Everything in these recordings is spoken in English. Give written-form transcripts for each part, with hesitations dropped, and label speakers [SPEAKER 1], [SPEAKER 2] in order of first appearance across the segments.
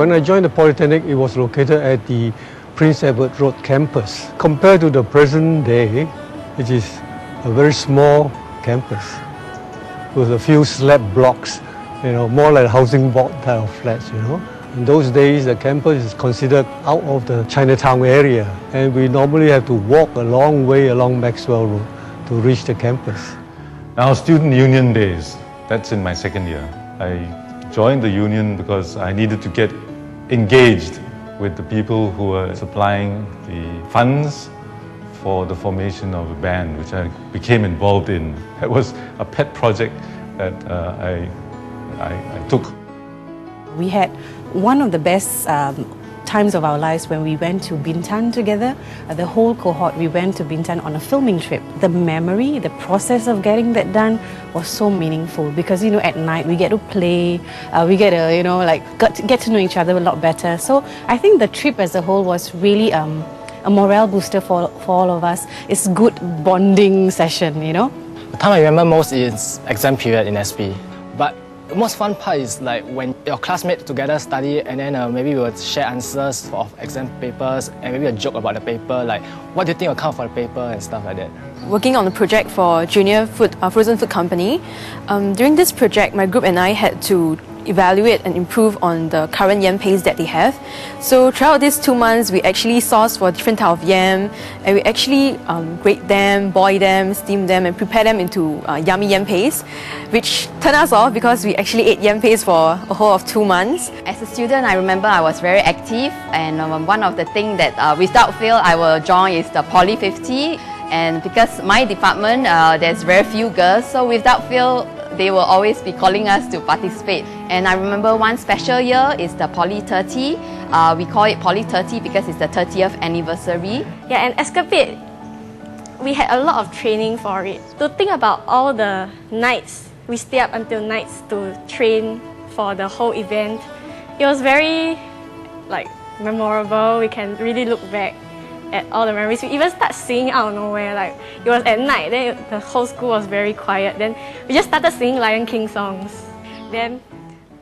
[SPEAKER 1] When I joined the Polytechnic, it was located at the Prince Edward Road campus. Compared to the present day, it is a very small campus with a few slab blocks, more like a housing board type of flats, In those days, the campus is considered out of the Chinatown area, and we normally have to walk a long way along Maxwell Road to reach the campus.
[SPEAKER 2] Now, student union days, that's in my second year. I joined the union because I needed to get engaged with the people who were supplying the funds for the formation of a band, which I became involved in. It was a pet project that I took.
[SPEAKER 3] We had one of the best times of our lives when we went to Bintan together. The whole cohort, we went to Bintan on a filming trip. The memory, the process of getting that done was so meaningful because, at night we get to play, we get to, get to know each other a lot better. So I think the trip as a whole was really a morale booster for all of us. It's good bonding session,
[SPEAKER 4] The time I remember most is exam period in SP. But the most fun part is like when your classmates together study and then maybe we would share answers of exam papers and maybe a joke about the paper, like what do you think will come for the paper and stuff like that.
[SPEAKER 5] Working on a project for Junior Frozen Food Company. During this project, my group and I had to evaluate and improve on the current yam paste that they have. So throughout these 2 months, we actually sourced for different types of yam, and we actually grate them, boil them, steam them, and prepare them into yummy yam paste, which turned us off because we actually ate yam paste for a whole of 2 months.
[SPEAKER 6] As a student, I remember I was very active, and one of the things that without fail I will join is the Poly 50. And because my department, there's very few girls, so without fail, they will always be calling us to participate. And I remember one special year is the Poly 30. We call it Poly 30 because it's the 30th anniversary.
[SPEAKER 7] Yeah, and Escapade, we had a lot of training for it. To think about all the nights, we stay up until nights to train for the whole event. It was very memorable. We can really look back at all the memories. We even start singing out of nowhere. Like it was at night, then the whole school was very quiet. Then we just started singing Lion King songs. Then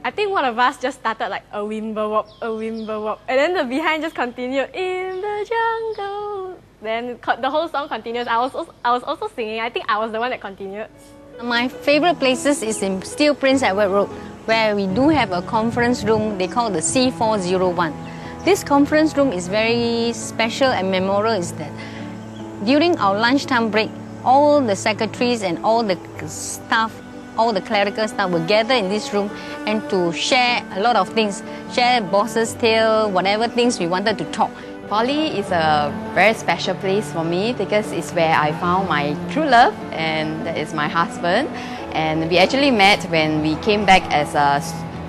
[SPEAKER 7] I think one of us just started like a wimble wop, and then the behind just continued in the jungle. Then the whole song continues. I was also singing. I think I was the one that continued.
[SPEAKER 8] My favorite places is in still Prince Edward Road, where we do have a conference room. They call the C401. This conference room is very special and memorable is that during our lunchtime break, all the secretaries and all the staff, all the clerical staff will gather in this room and to share a lot of things, share boss's tale, whatever things we wanted to talk.
[SPEAKER 6] Poly is a very special place for me because it's where I found my true love, and that is my husband. And we actually met when we came back as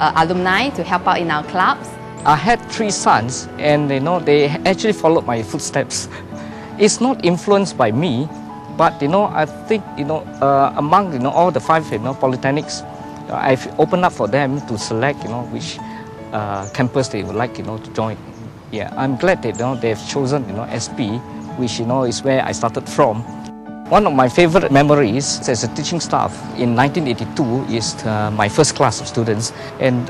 [SPEAKER 6] alumni to help out in our clubs.
[SPEAKER 9] I had 3 sons, and they actually followed my footsteps. It's not influenced by me, but I think among all the 5 polytechnics, I've opened up for them to select which campus they would like to join. Yeah, I'm glad that they've chosen SP, which is where I started from. One of my favorite memories as a teaching staff in 1982 is my first class of students, and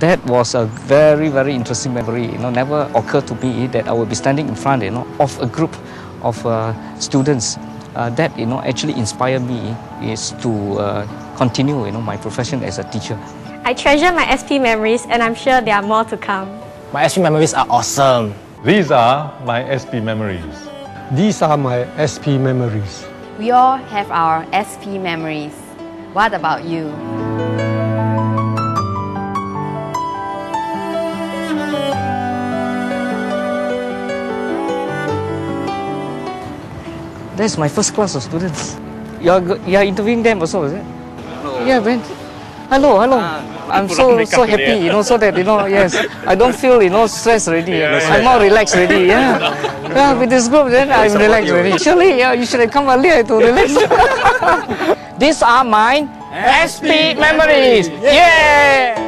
[SPEAKER 9] that was a very, very interesting memory. Never occurred to me that I would be standing in front of a group of students. That actually inspired me is to continue my profession as a teacher.
[SPEAKER 7] I treasure my SP memories, and I'm sure there are more to come.
[SPEAKER 4] My SP memories are awesome.
[SPEAKER 2] These are my SP memories.
[SPEAKER 1] These are my SP memories.
[SPEAKER 6] We all have our SP memories. What about you?
[SPEAKER 9] That's my first class of students. You're interviewing them also, is it? Hello. Yeah, Ben. Hello. I'm so happy, so that yes, I don't feel stressed already. I'm more relaxed already. Yeah, with this group, then I'm relaxed already. Surely, you should have come earlier to relax. These are my SP memories. Yeah.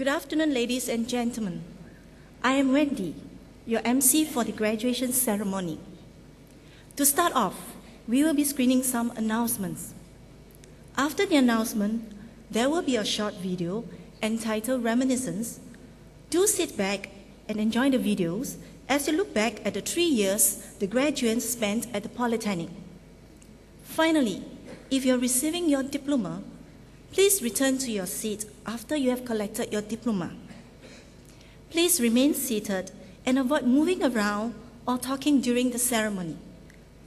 [SPEAKER 10] Good afternoon, ladies and gentlemen. I am Wendy, your MC for the graduation ceremony. To start off, we will be screening some announcements. After the announcement, there will be a short video entitled Reminiscence. Do sit back and enjoy the videos as you look back at the 3 years the graduates spent at the Polytechnic. Finally, if you're receiving your diploma, please return to your seat after you have collected your diploma. Please remain seated and avoid moving around or talking during the ceremony.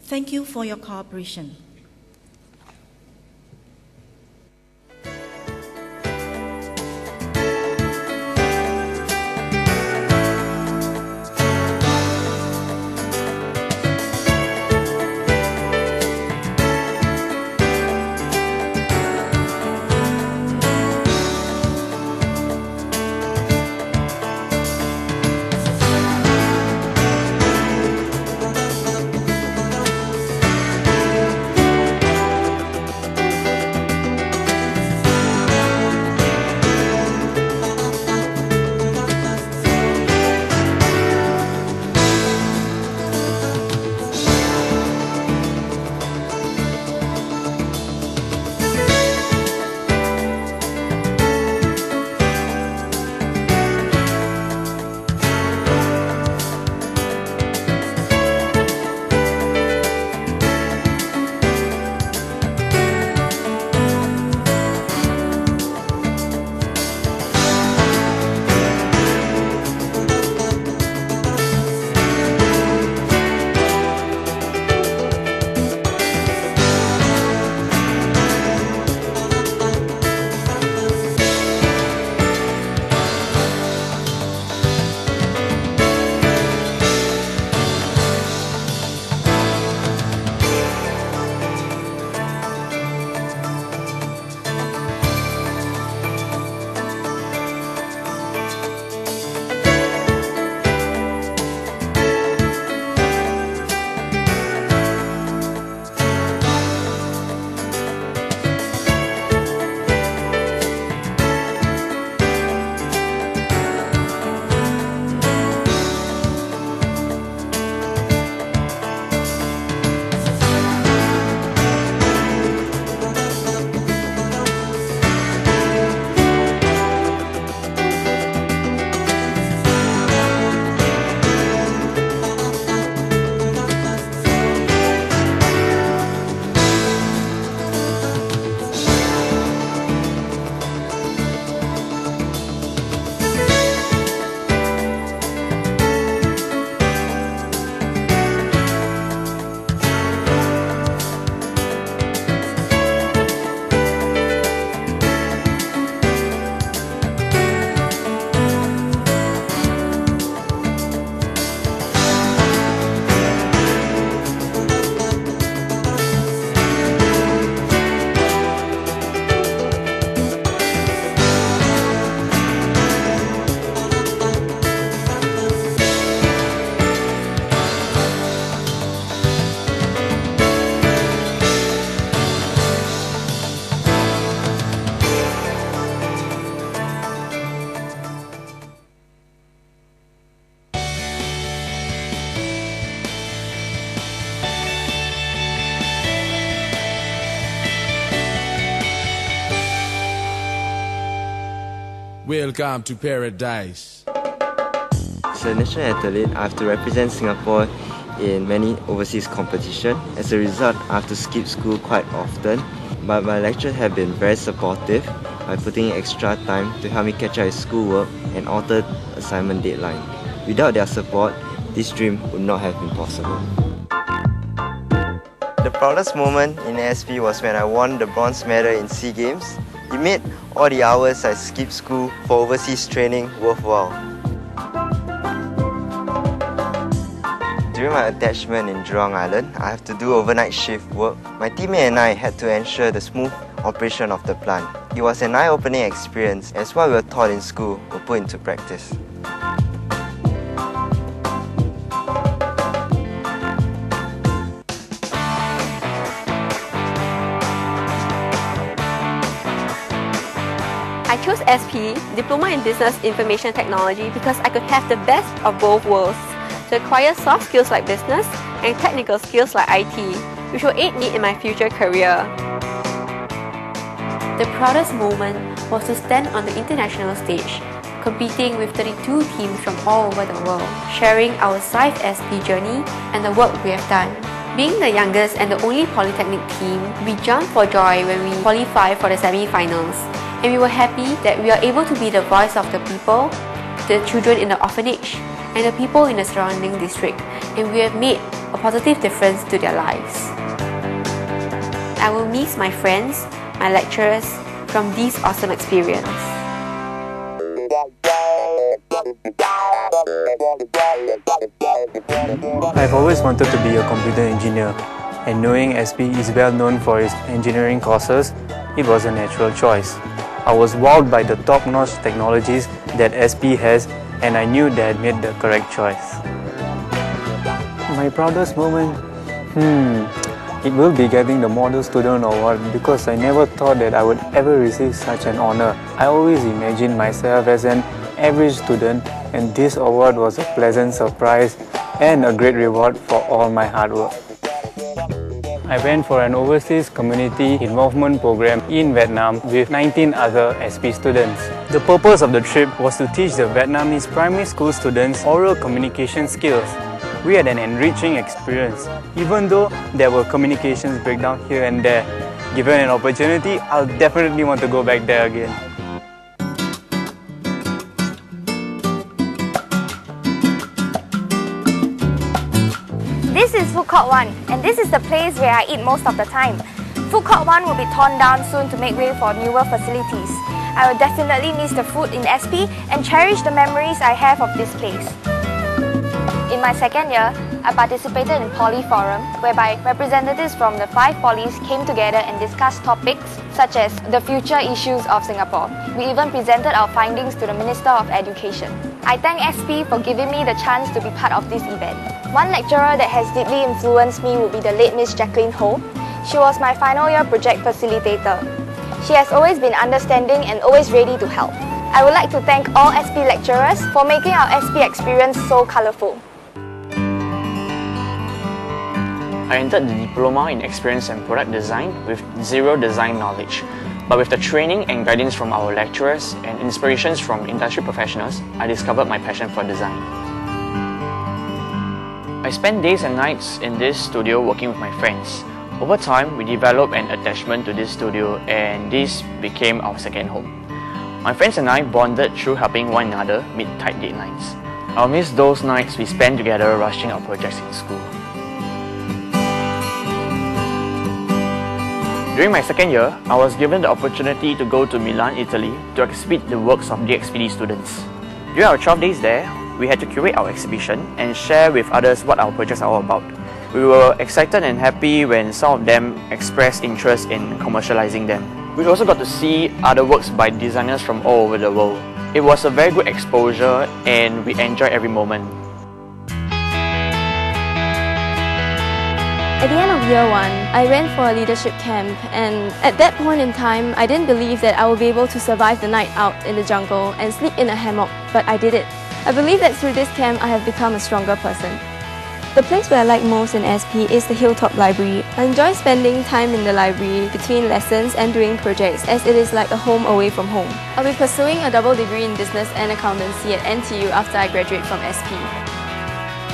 [SPEAKER 10] Thank you for your cooperation.
[SPEAKER 11] Welcome to paradise.
[SPEAKER 12] As a national athlete, I have to represent Singapore in many overseas competitions. As a result, I have to skip school quite often, but my lecturers have been very supportive by putting in extra time to help me catch up with schoolwork and alter assignment deadline. Without their support, this dream would not have been possible. The proudest moment in ASP was when I won the bronze medal in SEA Games. It made all the hours I skipped school for overseas training worthwhile. During my attachment in Jurong Island, I have to do overnight shift work. My teammate and I had to ensure the smooth operation of the plant. It was an eye-opening experience as what we were taught in school were put into practice.
[SPEAKER 13] I chose SP, Diploma in Business Information Technology, because I could have the best of both worlds to acquire soft skills like business and technical skills like IT, which will aid me in my future career. The proudest moment was to stand on the international stage, competing with 32 teams from all over the world, sharing our SIFE SP journey and the work we have done. Being the youngest and the only Polytechnic team, we jumped for joy when we qualified for the semi-finals. And we were happy that we are able to be the voice of the people, the children in the orphanage, and the people in the surrounding district, and we have made a positive difference to their lives. I will miss my friends, my lecturers from this awesome experience.
[SPEAKER 14] I've always wanted to be a computer engineer, and knowing SP is well known for its engineering courses, it was a natural choice. I was wowed by the top-notch technologies that SP has, and I knew that I'd made the correct choice. My proudest moment? It will be getting the Model Student Award, because I never thought that I would ever receive such an honor. I always imagined myself as an average student, and this award was a pleasant surprise and a great reward for all my hard work. I went for an overseas community involvement program in Vietnam with 19 other SP students. The purpose of the trip was to teach the Vietnamese primary school students oral communication skills. We had an enriching experience, even though there were communications breakdowns here and there. Given an opportunity, I'll definitely want to go back there again.
[SPEAKER 15] This is Food Court 1, and this is the place where I eat most of the time. Food Court 1 will be torn down soon to make way for newer facilities. I will definitely miss the food in SP and cherish the memories I have of this place. In my second year, I participated in Poly Forum, whereby representatives from the 5 polys came together and discussed topics such as the future issues of Singapore. We even presented our findings to the Minister of Education. I thank SP for giving me the chance to be part of this event. One lecturer that has deeply influenced me would be the late Miss Jacqueline Ho. She was my final year project facilitator. She has always been understanding and always ready to help. I would like to thank all SP lecturers for making our SP experience so colourful.
[SPEAKER 16] I entered the Diploma in Experience and Product Design with zero design knowledge. But with the training and guidance from our lecturers and inspirations from industry professionals, I discovered my passion for design. I spent days and nights in this studio working with my friends. Over time, we developed an attachment to this studio, and this became our second home. My friends and I bonded through helping one another meet tight deadlines. I'll miss those nights we spent together rushing our projects in school. During my second year, I was given the opportunity to go to Milan, Italy to exhibit the works of the DXPD students. During our 12 days there, we had to curate our exhibition and share with others what our projects are all about. We were excited and happy when some of them expressed interest in commercializing them. We also got to see other works by designers from all over the world. It was a very good exposure and we enjoyed every moment.
[SPEAKER 7] At the end of year 1, I went for a leadership camp, and at that point in time, I didn't believe that I would be able to survive the night out in the jungle and sleep in a hammock, but I did it. I believe that through this camp, I have become a stronger person. The place where I like most in SP is the Hilltop Library. I enjoy spending time in the library between lessons and doing projects, as it is like a home away from home. I'll be pursuing a double degree in business and accountancy at NTU after I graduate from SP.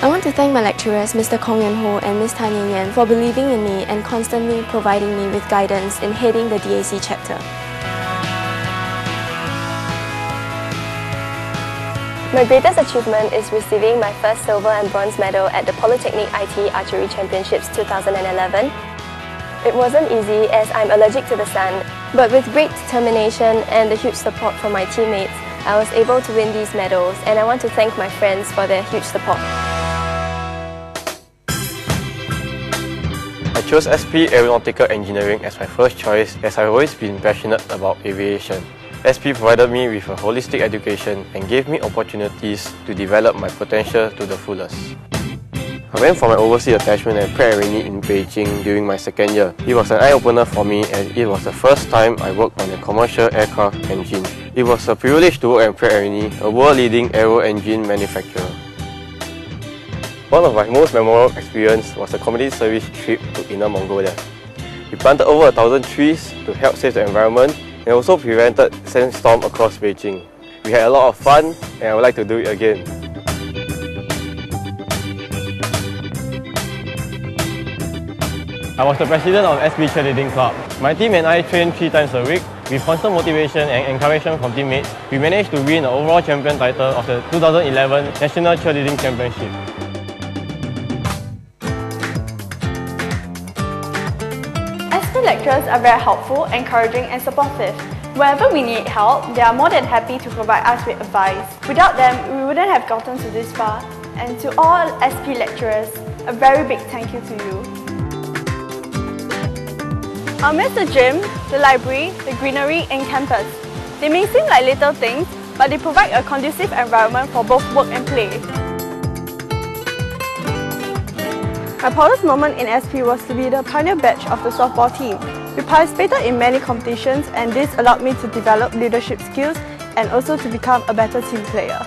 [SPEAKER 7] I want to thank my lecturers, Mr. Kong Yuen Ho and Ms. Tan Yen Yen, for believing in me and constantly providing me with guidance in heading the DAC chapter. My greatest achievement is receiving my first silver and bronze medal at the Polytechnic IT Archery Championships 2011. It wasn't easy as I'm allergic to the sun, but with great determination and the huge support from my teammates, I was able to win these medals, and I want to thank my friends for their huge support.
[SPEAKER 17] I chose SP Aeronautical Engineering as my first choice, as I've always been passionate about aviation. SP provided me with a holistic education and gave me opportunities to develop my potential to the fullest. I went for my overseas attachment at Pratt & Whitney in Beijing during my second year. It was an eye-opener for me, as it was the first time I worked on a commercial aircraft engine. It was a privilege to work at Pratt & Whitney, a world-leading aero engine manufacturer. One of my most memorable experiences was a community service trip to Inner Mongolia. We planted over 1,000 trees to help save the environment and also prevented sandstorm across Beijing. We had a lot of fun and I would like to do it again. I was the president of SB Cheerleading Club. My team and I trained 3 times a week. With constant motivation and encouragement from teammates, we managed to win the overall champion title of the 2011 National Cheerleading Championship.
[SPEAKER 18] SB lecturers are very helpful, encouraging and supportive. Wherever we need help, they are more than happy to provide us with advice. Without them, we wouldn't have gotten to this far. And to all SP lecturers, a very big thank you to you. I'll miss the gym, the library, the greenery and campus. They may seem like little things, but they provide a conducive environment for both work and play. My proudest moment in SP was to be the pioneer batch of the softball team. We participated in many competitions and this allowed me to develop leadership skills and also to become a better team player.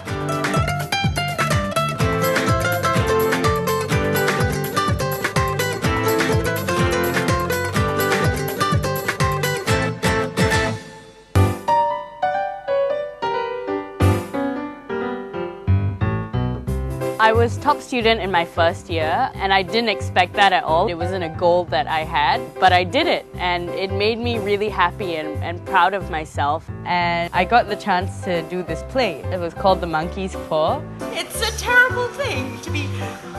[SPEAKER 19] I was top student in my first year and I didn't expect that at all. It wasn't a goal that I had, but I did it and it made me really happy and proud of myself. And I got the chance to do this play. It was called The Monkey's Paw.
[SPEAKER 20] It's a terrible thing to be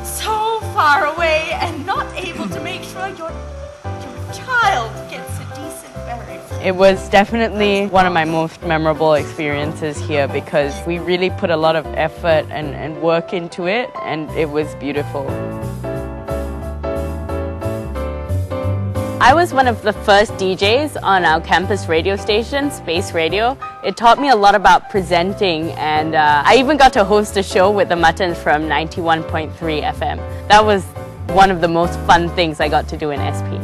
[SPEAKER 20] so far away and not able to make sure your child gets a decent burial.
[SPEAKER 19] It was definitely one of my most memorable experiences here because we really put a lot of effort and work into it and it was beautiful. I was one of the first DJs on our campus radio station, Space Radio. It taught me a lot about presenting and I even got to host a show with the Muttons from 91.3 FM. That was one of the most fun things I got to do in SP.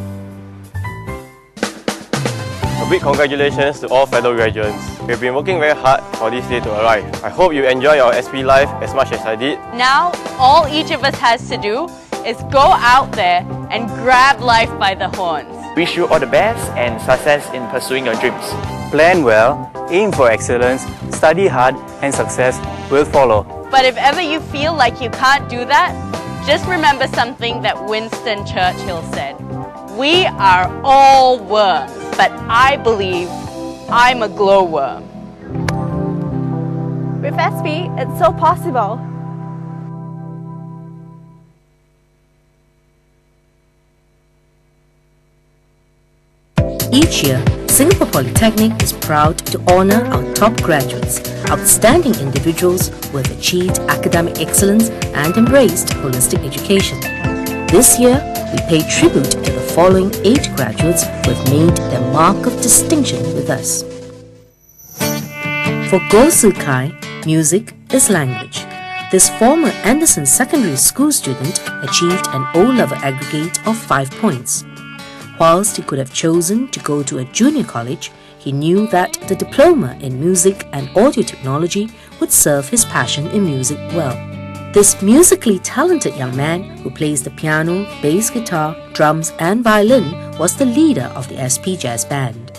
[SPEAKER 17] A big congratulations to all fellow graduates. We've been working very hard for this day to arrive. I hope you enjoy our SP life as much as I did.
[SPEAKER 19] Now, all each of us has to do is go out there and grab life by the horns.
[SPEAKER 16] Wish you all the best and success in pursuing your dreams.
[SPEAKER 14] Plan well, aim for excellence, study hard, and success will follow.
[SPEAKER 19] But if ever you feel like you can't do that, just remember something that Winston Churchill said. We are all worms, but I believe I'm a glowworm.
[SPEAKER 18] With SP, it's so possible.
[SPEAKER 21] Each year, Singapore Polytechnic is proud to honour our top graduates, outstanding individuals who have achieved academic excellence and embraced holistic education. This year, we pay tribute to the following 8 graduates who have made their mark of distinction with us. For Goh Soo Kai, music is language. This former Anderson Secondary School student achieved an O-level aggregate of 5 points. Whilst he could have chosen to go to a junior college, he knew that the diploma in music and audio technology would serve his passion in music well. This musically talented young man who plays the piano, bass guitar, drums and violin was the leader of the SP Jazz Band.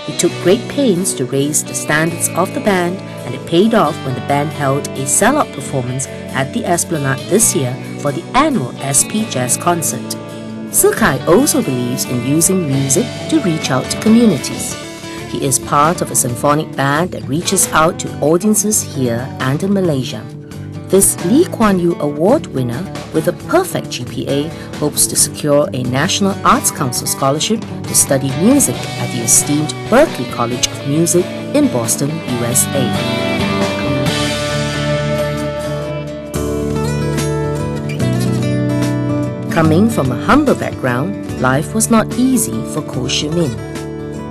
[SPEAKER 21] He took great pains to raise the standards of the band and it paid off when the band held a sell-out performance at the Esplanade this year for the annual SP Jazz Concert. Silkai also believes in using music to reach out to communities. He is part of a symphonic band that reaches out to audiences here and in Malaysia. This Lee Kuan Yew Award winner with a perfect GPA hopes to secure a National Arts Council scholarship to study music at the esteemed Berklee College of Music in Boston, USA. Coming from a humble background, life was not easy for Ko Shi Min.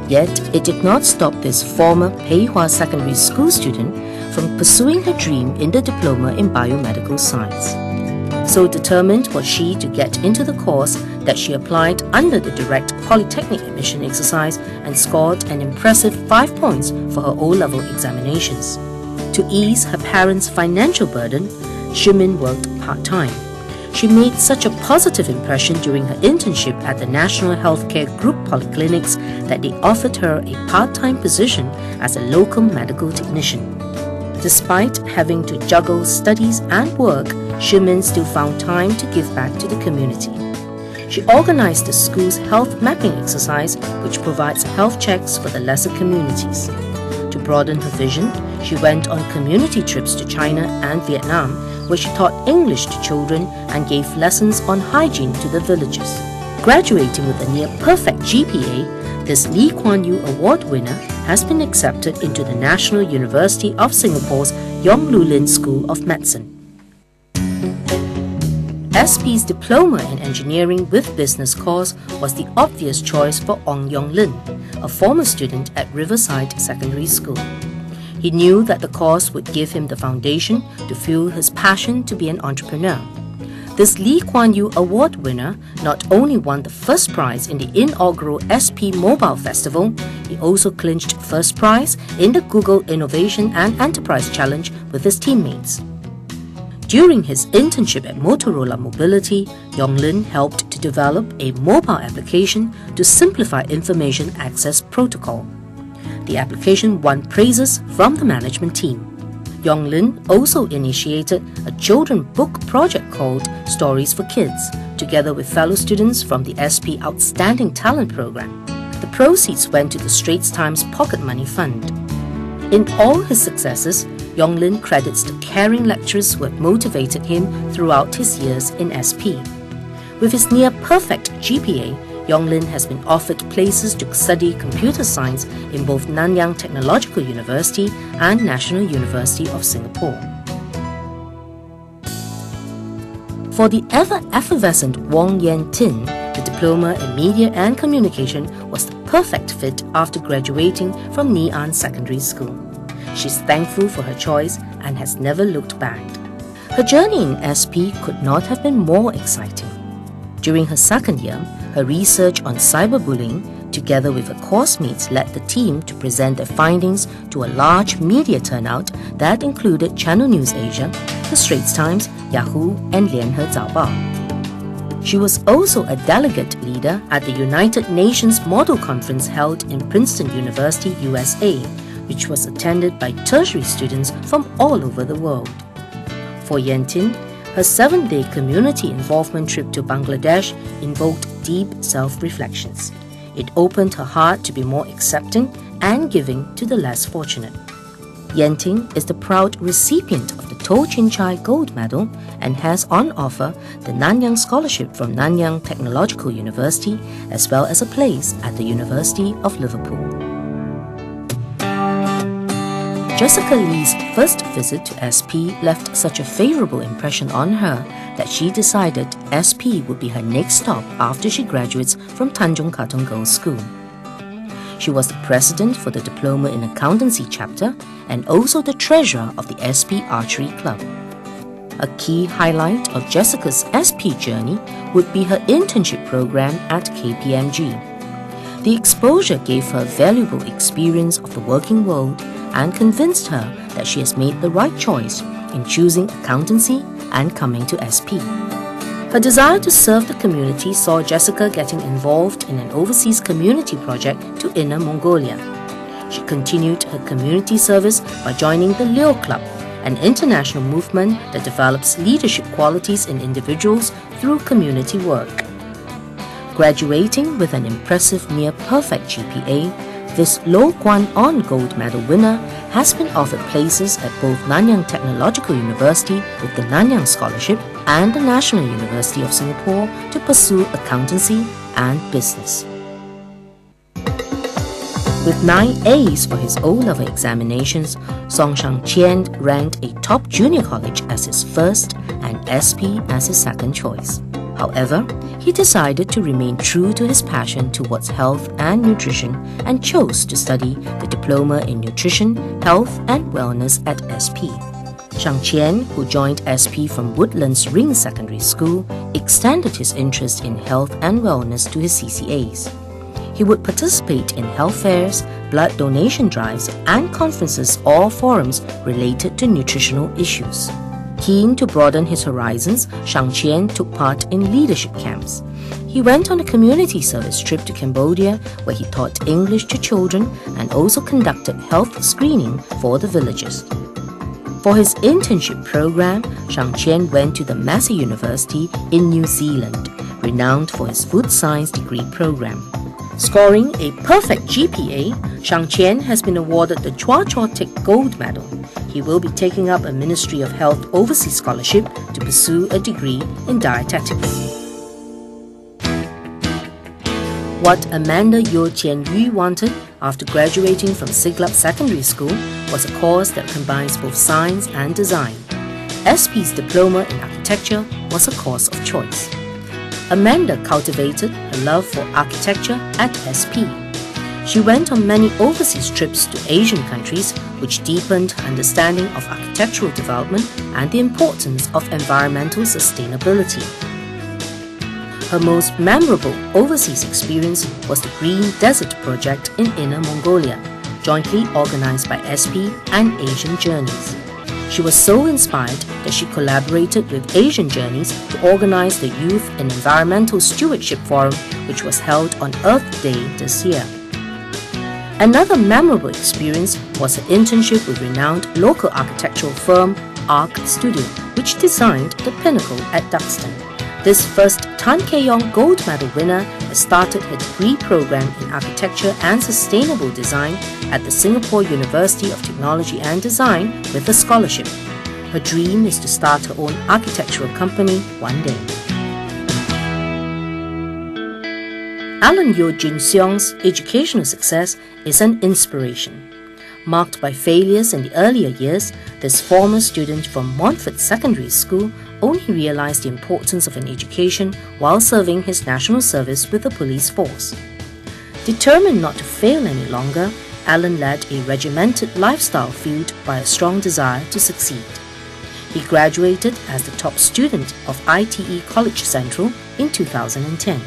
[SPEAKER 21] Yet, it did not stop this former Pei Hwa Secondary School student from pursuing her dream in the diploma in biomedical science. So determined was she to get into the course that she applied under the direct Polytechnic admission exercise and scored an impressive 5 points for her O-level examinations. To ease her parents' financial burden, Shimin worked part-time. She made such a positive impression during her internship at the National Healthcare Group Polyclinics that they offered her a part-time position as a locum medical technician. Despite having to juggle studies and work, Shimin still found time to give back to the community. She organized the school's health mapping exercise, which provides health checks for the lesser communities. To broaden her vision, she went on community trips to China and Vietnam, where she taught English to children and gave lessons on hygiene to the villagers. Graduating with a near-perfect GPA, this Lee Kuan Yew Award winner has been accepted into the National University of Singapore's Yong Lu Lin School of Medicine. SP's Diploma in Engineering with Business course was the obvious choice for Ong Yong Lin, a former student at Riverside Secondary School. He knew that the course would give him the foundation to fuel his passion to be an entrepreneur. This Lee Kuan Yew Award winner not only won the first prize in the inaugural SP Mobile Festival, he also clinched first prize in the Google Innovation and Enterprise Challenge with his teammates. During his internship at Motorola Mobility, Yong Lin helped to develop a mobile application to simplify information access protocol. The application won praises from the management team. Yong Lin also initiated a children's book project called Stories for Kids, together with fellow students from the SP Outstanding Talent Program. The proceeds went to the Straits Times Pocket Money Fund. In all his successes, Yong Lin credits the caring lecturers who have motivated him throughout his years in SP. With his near-perfect GPA, Yong Lin has been offered places to study computer science in both Nanyang Technological University and National University of Singapore. For the ever-effervescent Wong Yen Tin, the Diploma in Media and Communication was the perfect fit after graduating from Ngee Ann Secondary School. She's thankful for her choice and has never looked back. Her journey in SP could not have been more exciting. During her second year, her research on cyberbullying, together with her course mates, led the team to present their findings to a large media turnout that included Channel News Asia, the Straits Times, Yahoo, and Lianhe Zaobao. She was also a delegate leader at the United Nations Model Conference held in Princeton University, USA, which was attended by tertiary students from all over the world. For Yen Tin, her 7-day community involvement trip to Bangladesh invoked deep self-reflections. It opened her heart to be more accepting and giving to the less fortunate. Yen Tin is the proud recipient of the To Chin Chai Gold Medal and has on offer the Nanyang Scholarship from Nanyang Technological University, as well as a place at the University of Liverpool. Jessica Lee's first visit to SP left such a favourable impression on her that she decided SP would be her next stop after she graduates from Tanjong Katong Girls' School. She was the president for the Diploma in Accountancy chapter and also the treasurer of the SP Archery Club. A key highlight of Jessica's SP journey would be her internship program at KPMG. The exposure gave her valuable experience of the working world and convinced her that she has made the right choice in choosing accountancy and coming to SP. Her desire to serve the community saw Jessica getting involved in an overseas community project to Inner Mongolia. She continued her community service by joining the Leo Club, an international movement that develops leadership qualities in individuals through community work. Graduating with an impressive near-perfect GPA, this Lo Kuan On Gold Medal winner has been offered places at both Nanyang Technological University with the Nanyang Scholarship and the National University of Singapore to pursue accountancy and business. With 9 A's for his O-level examinations, Song Shang Chien ranked a top junior college as his first and SP as his second choice. However, he decided to remain true to his passion towards health and nutrition and chose to study the Diploma in Nutrition, Health and Wellness at SP. Shang Qian, who joined SP from Woodlands Ring Secondary School, extended his interest in health and wellness to his CCAs. He would participate in health fairs, blood donation drives, and conferences or forums related to nutritional issues. Keen to broaden his horizons, Shang Qian took part in leadership camps. He went on a community service trip to Cambodia, where he taught English to children and also conducted health screening for the villagers. For his internship program, Shang Qian went to the Massey University in New Zealand, renowned for his food science degree program. Scoring a perfect GPA, Shang Qian has been awarded the Chua Chua Tik Gold Medal. He will be taking up a Ministry of Health overseas scholarship to pursue a degree in dietetics. What Amanda Yo Chien Yu wanted after graduating from Siglap Secondary School was a course that combines both science and design. SP's Diploma in Architecture was a course of choice. Amanda cultivated her love for architecture at SP. She went on many overseas trips to Asian countries, which deepened her understanding of architectural development and the importance of environmental sustainability. Her most memorable overseas experience was the Green Desert Project in Inner Mongolia, jointly organized by SP and Asian Journeys. She was so inspired that she collaborated with Asian Journeys to organize the Youth and Environmental Stewardship Forum, which was held on Earth Day this year. Another memorable experience was her internship with renowned local architectural firm Arc Studio, which designed the Pinnacle at Duxton. This first Tan Kee Yong Gold Medal winner has started her degree program in architecture and sustainable design at the Singapore University of Technology and Design with a scholarship. Her dream is to start her own architectural company one day. Alan Yeo Jun Seong's educational success is an inspiration. Marked by failures in the earlier years, this former student from Montfort Secondary School only realized the importance of an education while serving his national service with the police force. Determined not to fail any longer, Alan led a regimented lifestyle fueled by a strong desire to succeed. He graduated as the top student of ITE College Central in 2010.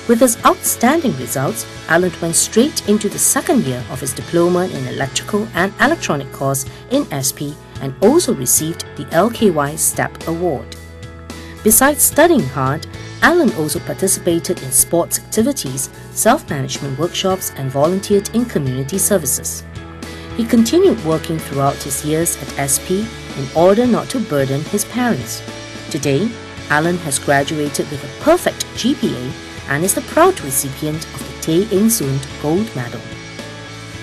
[SPEAKER 21] With his outstanding results, Alan went straight into the second year of his diploma in electrical and electronic course in SP and also received the LKY STEP Award. Besides studying hard, Alan also participated in sports activities, self-management workshops and volunteered in community services. He continued working throughout his years at SP in order not to burden his parents. Today, Alan has graduated with a perfect GPA and is the proud recipient of the Tay Eng Soon Gold Medal.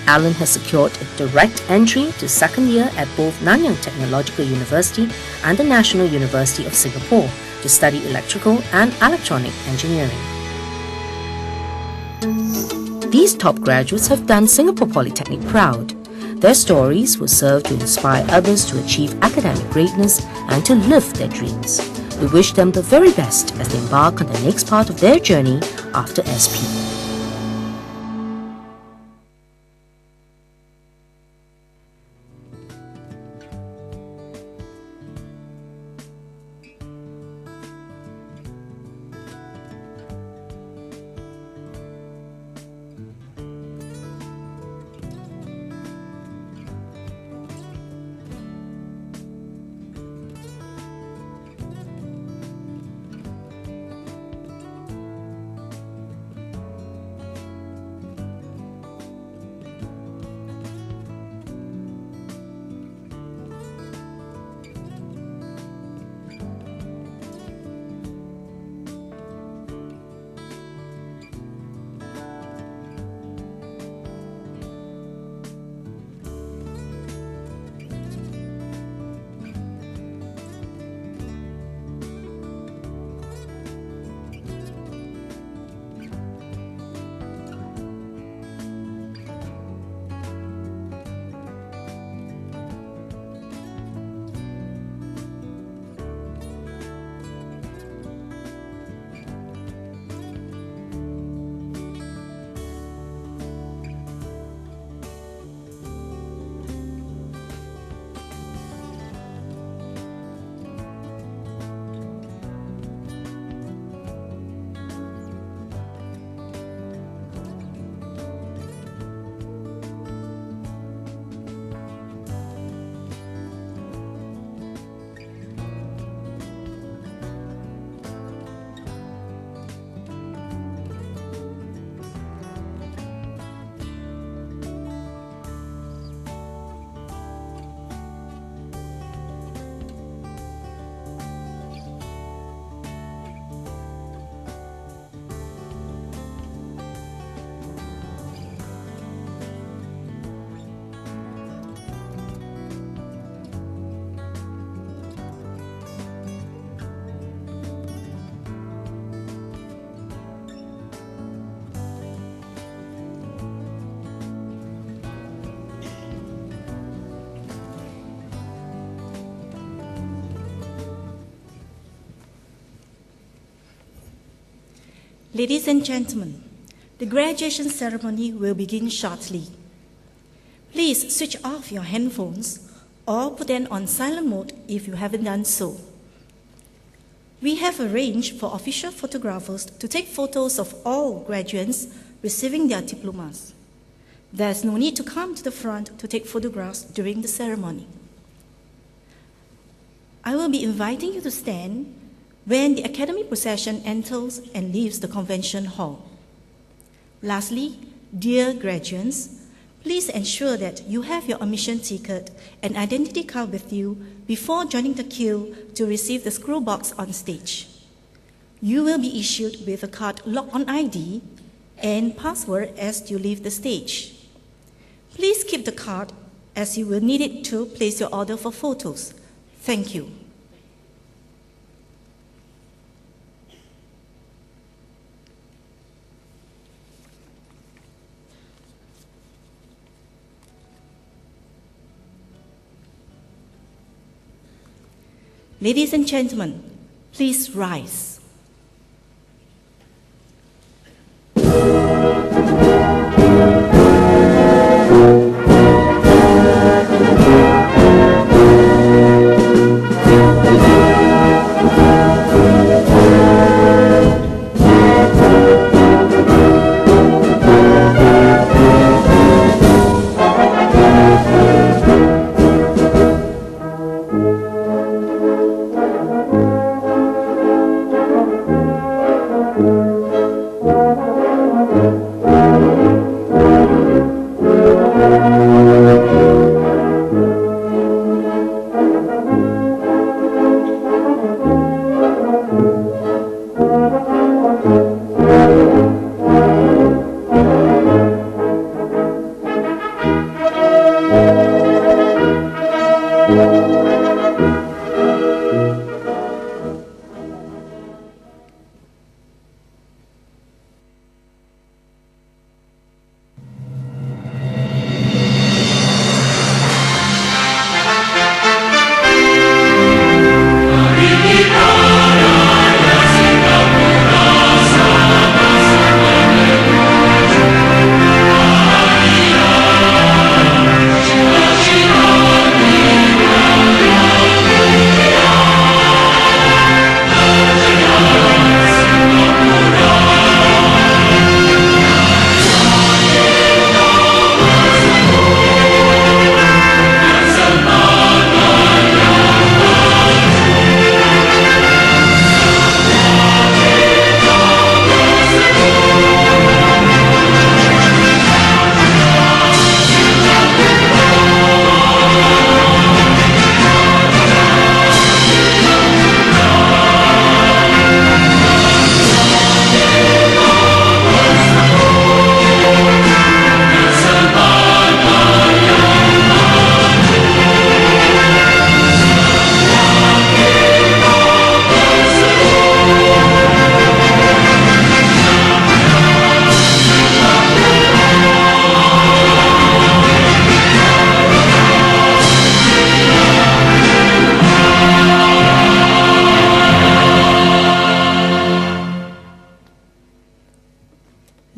[SPEAKER 21] Alan has secured a direct entry to second year at both Nanyang Technological University and the National University of Singapore to study electrical and electronic engineering. These top graduates have done Singapore Polytechnic proud. Their stories will serve to inspire others to achieve academic greatness and to live their dreams. We wish them the very best as they embark on the next part of their journey after SP.
[SPEAKER 10] Ladies and gentlemen, the graduation ceremony will begin shortly. Please switch off your handphones or put them on silent mode if you haven't done so. We have arranged for official photographers to take photos of all graduates receiving their diplomas. There's no need to come to the front to take photographs during the ceremony. I will be inviting you to stand when the academy procession enters and leaves the convention hall. Lastly, dear graduates, please ensure that you have your admission ticket and identity card with you before joining the queue to receive the scroll box on stage. You will be issued with a card locked on ID and password as you leave the stage. Please keep the card as you will need it to place your order for photos. Thank you. Ladies and gentlemen, please rise.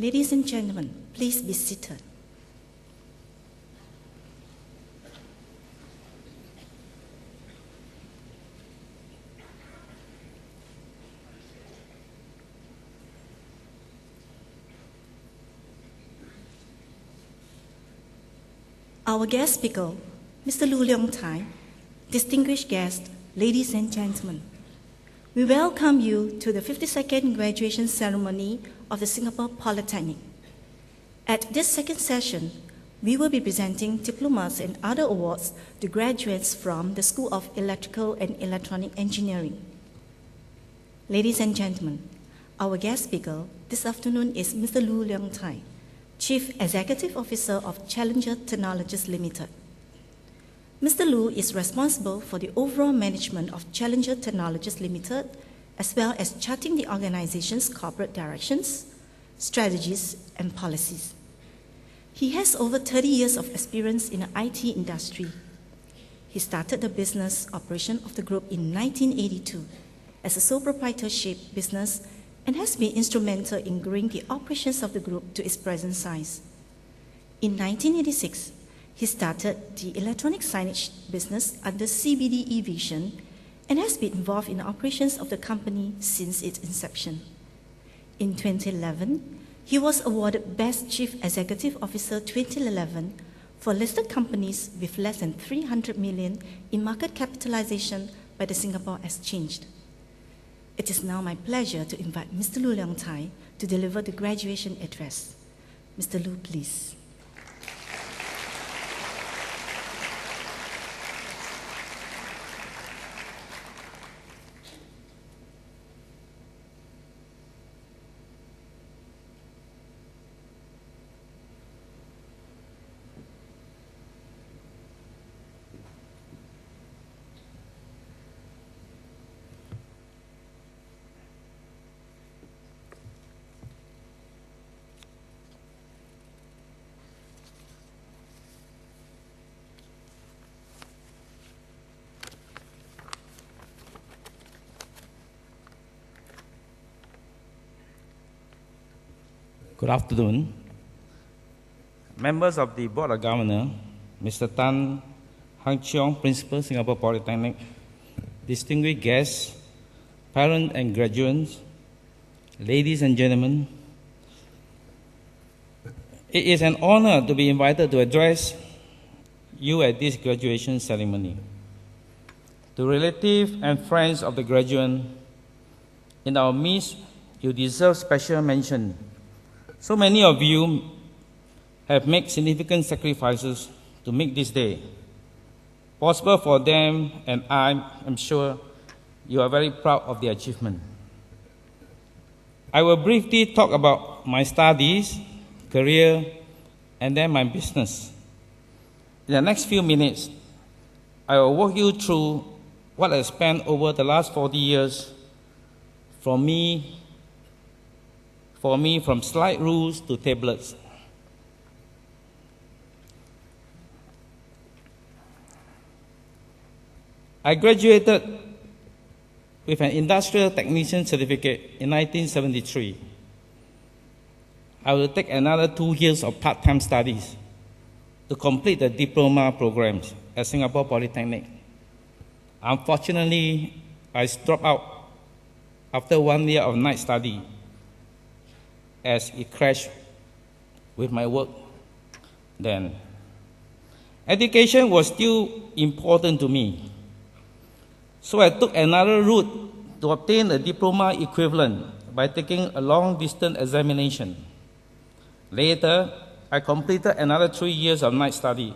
[SPEAKER 10] Ladies and gentlemen, please be seated. Our guest speaker, Mr. Lu Leong Tai, distinguished guests, ladies and gentlemen, we welcome you to the 52nd graduation ceremony of the Singapore Polytechnic. At this second session, we will be presenting diplomas and other awards to graduates from the School of Electrical and Electronic Engineering. Ladies and gentlemen, our guest speaker this afternoon is Mr. Lu Leong Tai, Chief Executive Officer of Challenger Technologies Limited. Mr. Lu is responsible for the overall management of Challenger Technologies Limited, as well as charting the organization's corporate directions, strategies, and policies. He has over 30 years of experience in the IT industry. He started the business operation of the group in 1982 as a sole proprietorship business and has been instrumental in growing the operations of the group to its present size. In 1986, he started the electronic signage business under CBD Vision and has been involved in the operations of the company since its inception. In 2011, he was awarded Best Chief Executive Officer 2011 for listed companies with less than 300 million in market capitalization by the Singapore Exchange. It is now my pleasure to invite Mr. Lu Leong Tai to deliver the graduation address. Mr. Lu, please.
[SPEAKER 3] Good afternoon. Members of the Board of Governors, Mr. Tan Hang Cheong, Principal, Singapore Polytechnic, distinguished guests, parents and graduates, ladies and gentlemen, it is an honor to be invited to address you at this graduation ceremony. To relatives and friends of the graduate, in our midst, you deserve special mention. So many of you have made significant sacrifices to make this day possible for them, and I am sure you are very proud of the achievement. I will briefly talk about my studies, career, and then my business. In the next few minutes, I will walk you through what I spent over the last 40 years for me from slide rules to tablets. I graduated with an industrial technician certificate in 1973. I will take another 2 years of part-time studies to complete the diploma programs at Singapore Polytechnic. Unfortunately, I dropped out after 1 year of night study, as it clashed with my work then. Education was still important to me, so I took another route to obtain a diploma equivalent by taking a long-distance examination. Later, I completed another 3 years of night study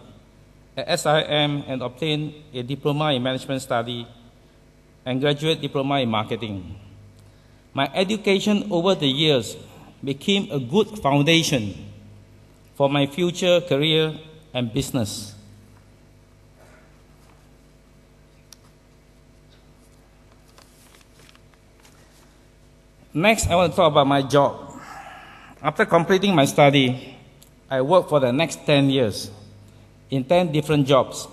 [SPEAKER 3] at SIM and obtained a diploma in management study and graduate diploma in marketing. My education over the years became a good foundation for my future career and business. Next, I want to talk about my job. After completing my study, I worked for the next 10 years in 10 different jobs,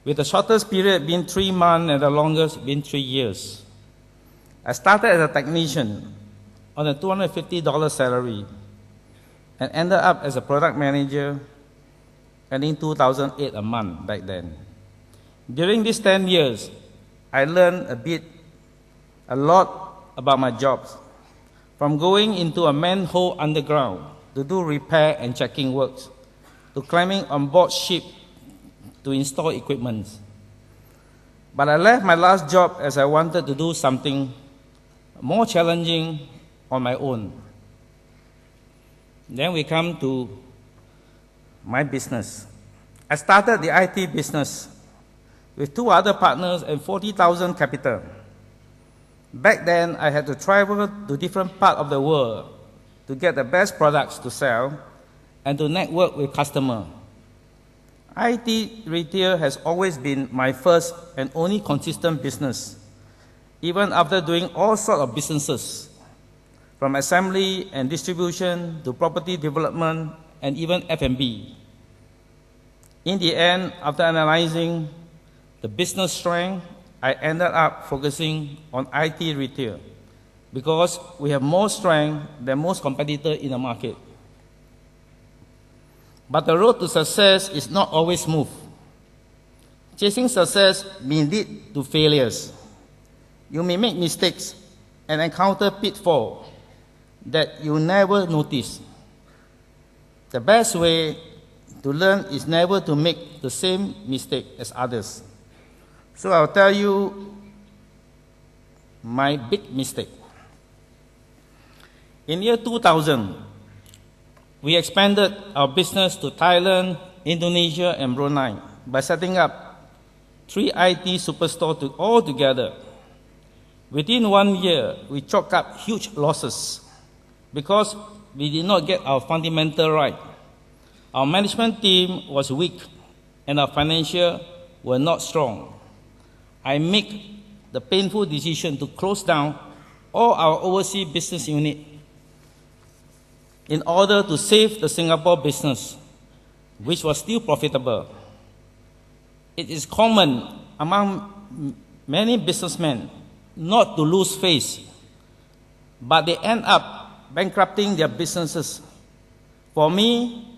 [SPEAKER 3] with the shortest period being 3 months and the longest being 3 years. I started as a technician on a $250 salary and ended up as a product manager earning $2,008 a month back then. During these 10 years, I learned a lot about my jobs, from going into a manhole underground to do repair and checking works, to climbing on board ship to install equipment. But I left my last job as I wanted to do something more challenging on my own. Then we come to my business. I started the IT business with 2 other partners and 40,000 capital. Back then, I had to travel to different parts of the world to get the best products to sell and to network with customers. IT retail has always been my first and only consistent business, even after doing all sorts of businesses, from assembly and distribution to property development and even F&B. In the end, after analyzing the business strength, I ended up focusing on IT retail because we have more strength than most competitors in the market. But the road to success is not always smooth. Chasing success may lead to failures. You may make mistakes and encounter pitfalls that you never notice. The best way to learn is never to make the same mistake as others. So I'll tell you my big mistake. In year 2000, we expanded our business to Thailand, Indonesia, and Brunei by setting up 3 IT superstores all together. Within 1 year, we chalked up huge losses because we did not get our fundamental right. Our management team was weak and our financials were not strong. I made the painful decision to close down all our overseas business units in order to save the Singapore business, which was still profitable. It is common among many businessmen not to lose face, but they end up bankrupting their businesses. For me,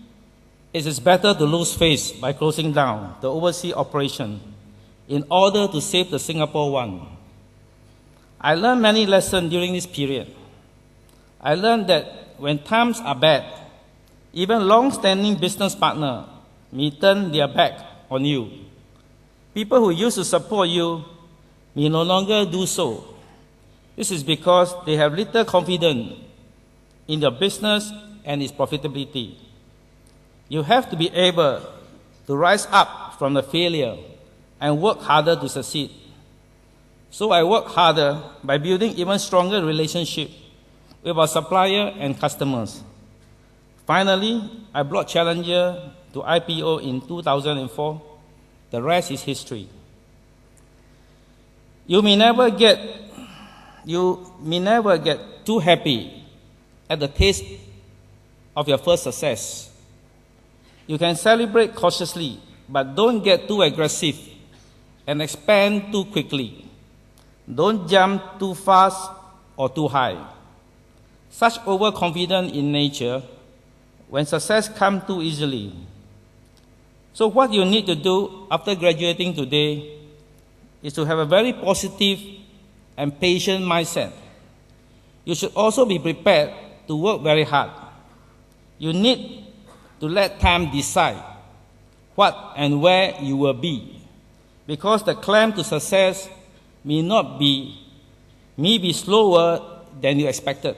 [SPEAKER 3] it is better to lose face by closing down the overseas operation in order to save the Singapore one. I learned many lessons during this period. I learned that when times are bad, even long-standing business partners may turn their back on you. People who used to support you may no longer do so. This is because they have little confidence in your business and its profitability. You have to be able to rise up from the failure and work harder to succeed. So I work harder by building even stronger relationships with our suppliers and customers. Finally, I brought Challenger to IPO in 2004. The rest is history. You may never get too happy at the taste of your first success. You can celebrate cautiously, but don't get too aggressive and expand too quickly. Don't jump too fast or too high. Such overconfidence in nature when success comes too easily. So what you need to do after graduating today is to have a very positive and patient mindset. You should also be prepared to work very hard. You need to let time decide what and where you will be, because the climb to success may be slower than you expected.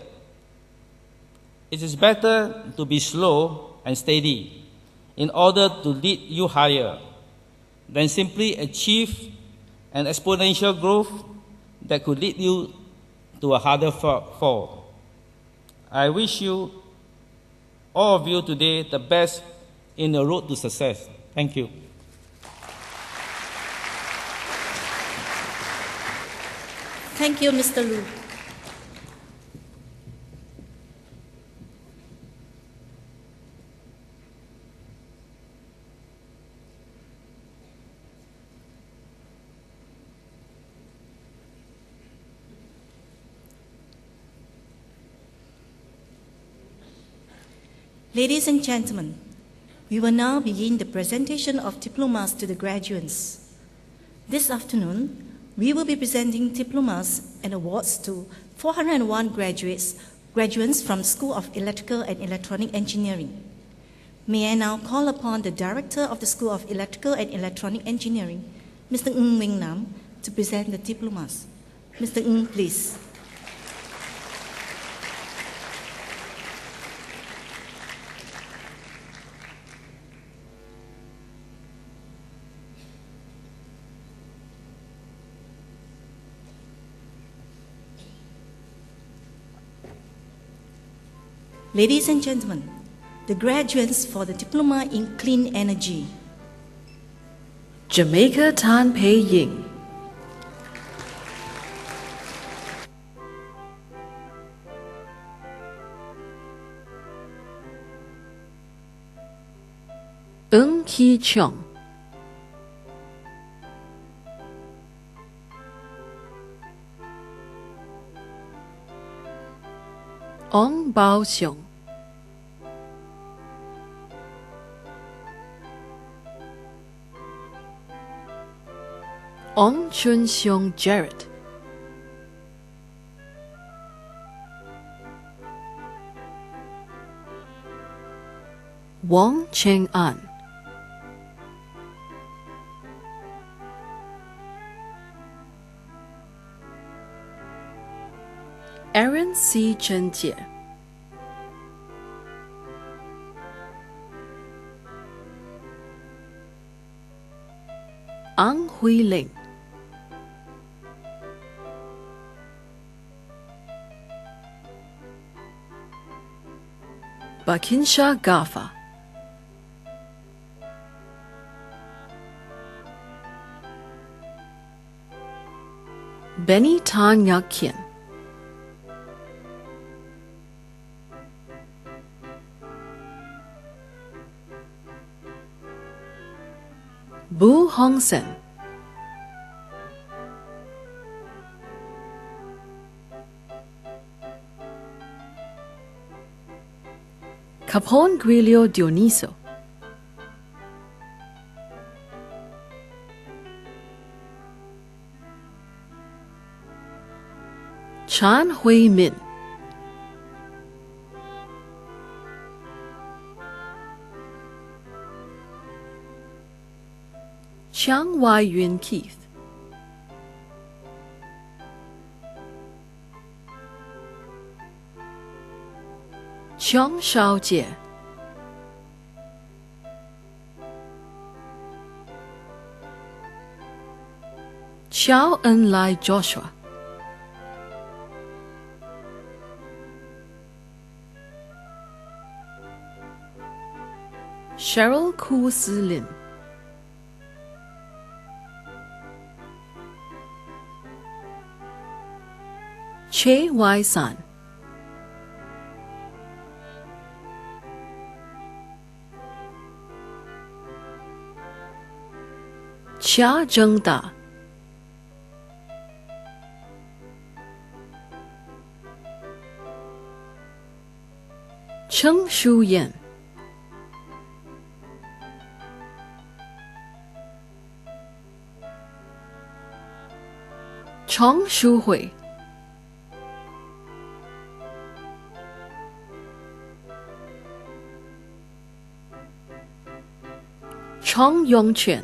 [SPEAKER 3] It is better to be slow and steady in order to lead you higher than simply achieve an exponential growth that could lead you to a harder fall. I wish you, all of you today, the best in the road to success. Thank you.
[SPEAKER 10] Thank you, Mr. Lu. Ladies and gentlemen, we will now begin the presentation of diplomas to the graduates. This afternoon, we will be presenting diplomas and awards to 401 graduates from School of Electrical and Electronic Engineering. May I now call upon the Director of the School of Electrical and Electronic Engineering, Mr. Ng Wing Nam, to present the diplomas. Mr. Ng, please. Ladies and gentlemen, the graduates for the Diploma in Clean Energy.
[SPEAKER 21] Jamaica Tan Pei Ying. Ng Ki Cheong.
[SPEAKER 5] 王宝雄，王春雄 Jared， 王庆安，Aaron C. 陈杰，安慧玲，Bakinsha Gaffa， Benny Tan Ngak Kien， Bu Hong Sen， Capon Guilio Dioniso， Chan Hui Min， Chiang Wai Yun Keith， Chiang Shao Jie， Xiao En Lai Joshua， Cheryl Ku Si Lin， Che Wai San， Chia Zheng Da， Cheng Shu Yan， Chong Shu Hui， Chong Yong Chen，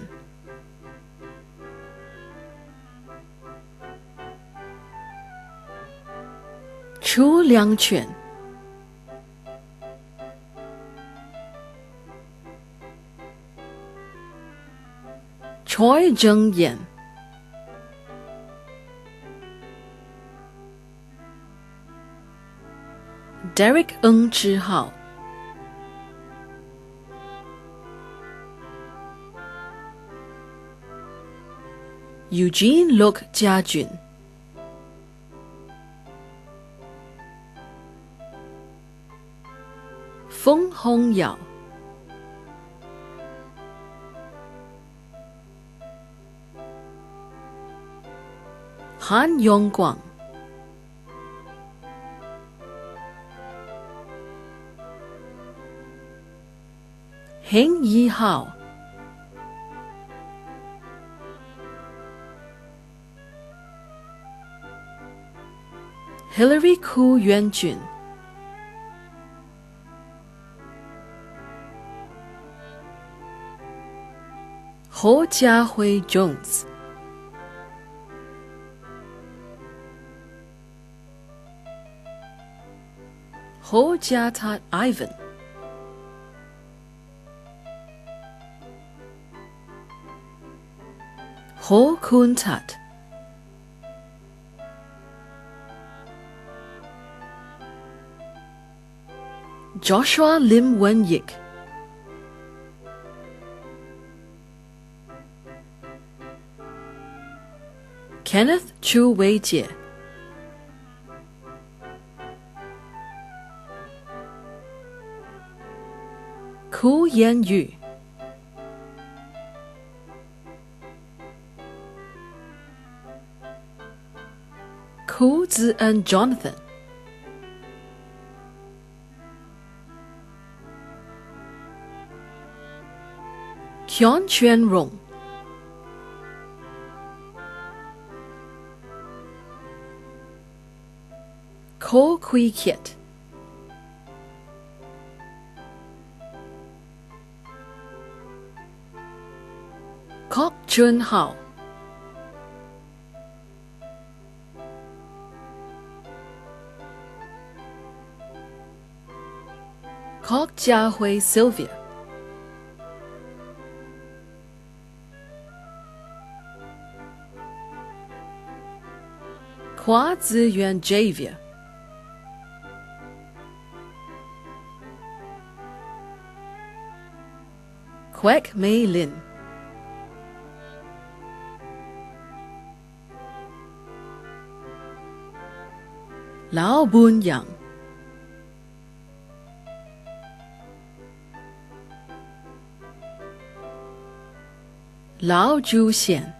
[SPEAKER 5] Chu Liang Chen， Choi Zheng Yan， Derek Ng Zhi Hao， Eugene Lok Jia Jun， Feng Hong Yao， Han Yong Guang， Heng Yi Hao， Hillary Ku Yuan Jun， Ho Jiahui Jones， Ho Jiatat Ivan， Ho Kun Tat， Joshua Lim Wen Yik， Kenneth Chu Wei Jie， Ku Yan Yu， Ku Zi En Jonathan， Hyun Chuan Rong. Ko Kui Kiet. Kok Chun Hao. Kok Jia Hui Sylvia. Kwa Ziyuan Javier. Kwek Mei Lin. Lao Bun Yang. Lao Zhu Xian.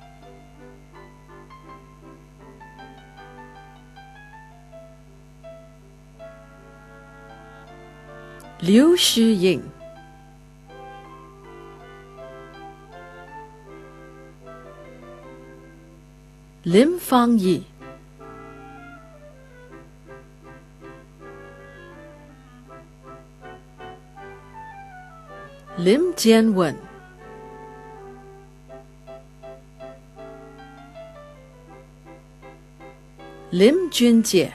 [SPEAKER 5] Liu Shi Ying. Lim Fang Yi. Lim Jianwen. Lim Junjie.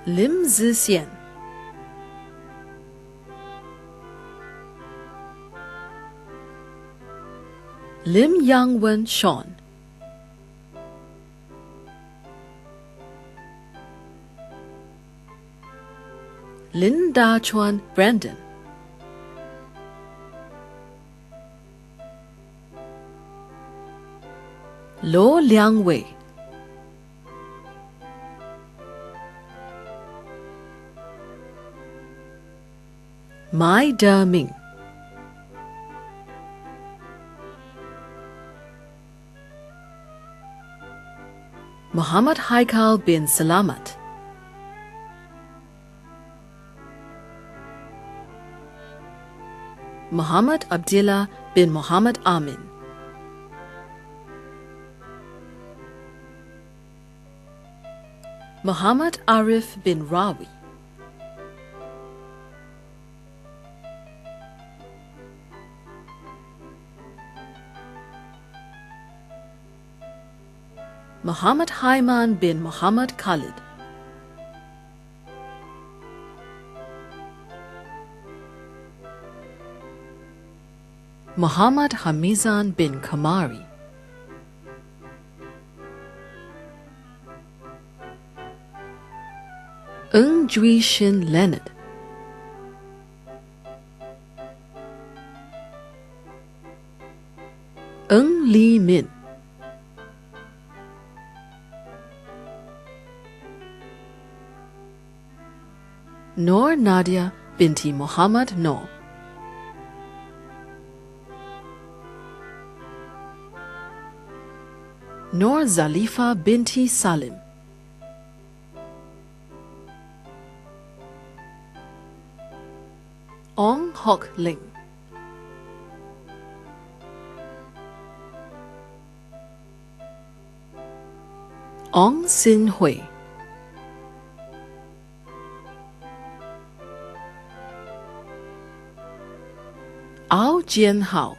[SPEAKER 5] Lim Zixian. Lim Yangwen Sean. Lin Dachuan Brandon. Lo Liangwei. Mai De-ming. Muhammad Haikal bin Salamat. Muhammad Abdillah bin Muhammad Amin. Muhammad Arif bin Rawi. Muhammad Haiman bin Muhammad Khalid. Muhammad Hamizan bin Kamari. Ng Jui Shin Leonard. Ng Li Min. Noor Nadia binti Muhammad Noor. Noor Zalifa binti Salim. Ong Hock Ling. Ong Sin Hui. Ao Jian Hao.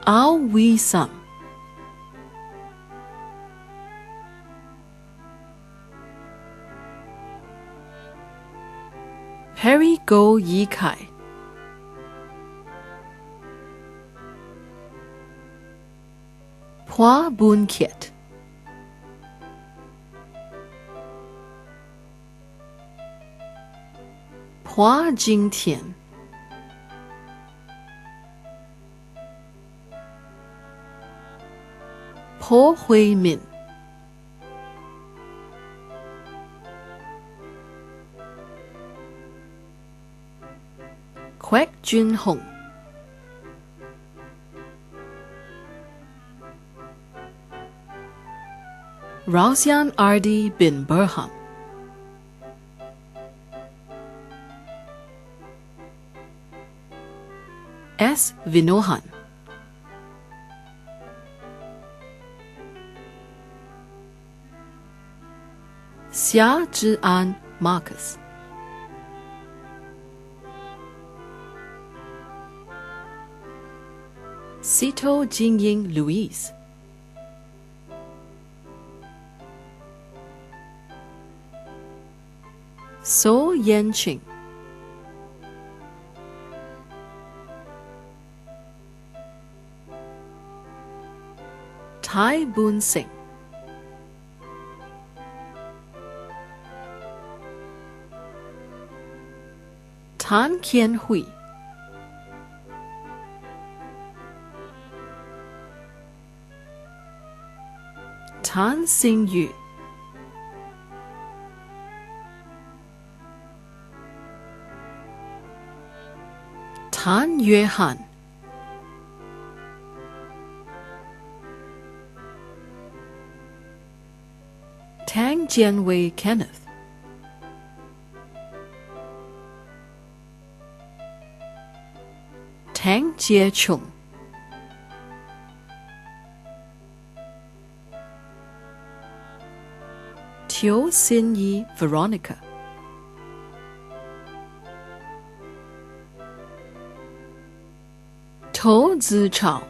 [SPEAKER 5] Ao Wee Sam. Perry Go Yi Kai. Hua Bun Kiet. Hua Jing Tian. Po Hui Min. Kwek Jun Hong. Rausian Ardi bin Burham, S. Vinohan, Xia Zhian Marcus, Sito Jingying Louise, So Yanqing, Tai Boon Singh, Tan Qian Hui, Tan Xing Yu, Tan Yuehan, Tang Jianwei Kenneth, Tang Jie Chung, Teo Sin Yi Veronica, Tou Zi Chao,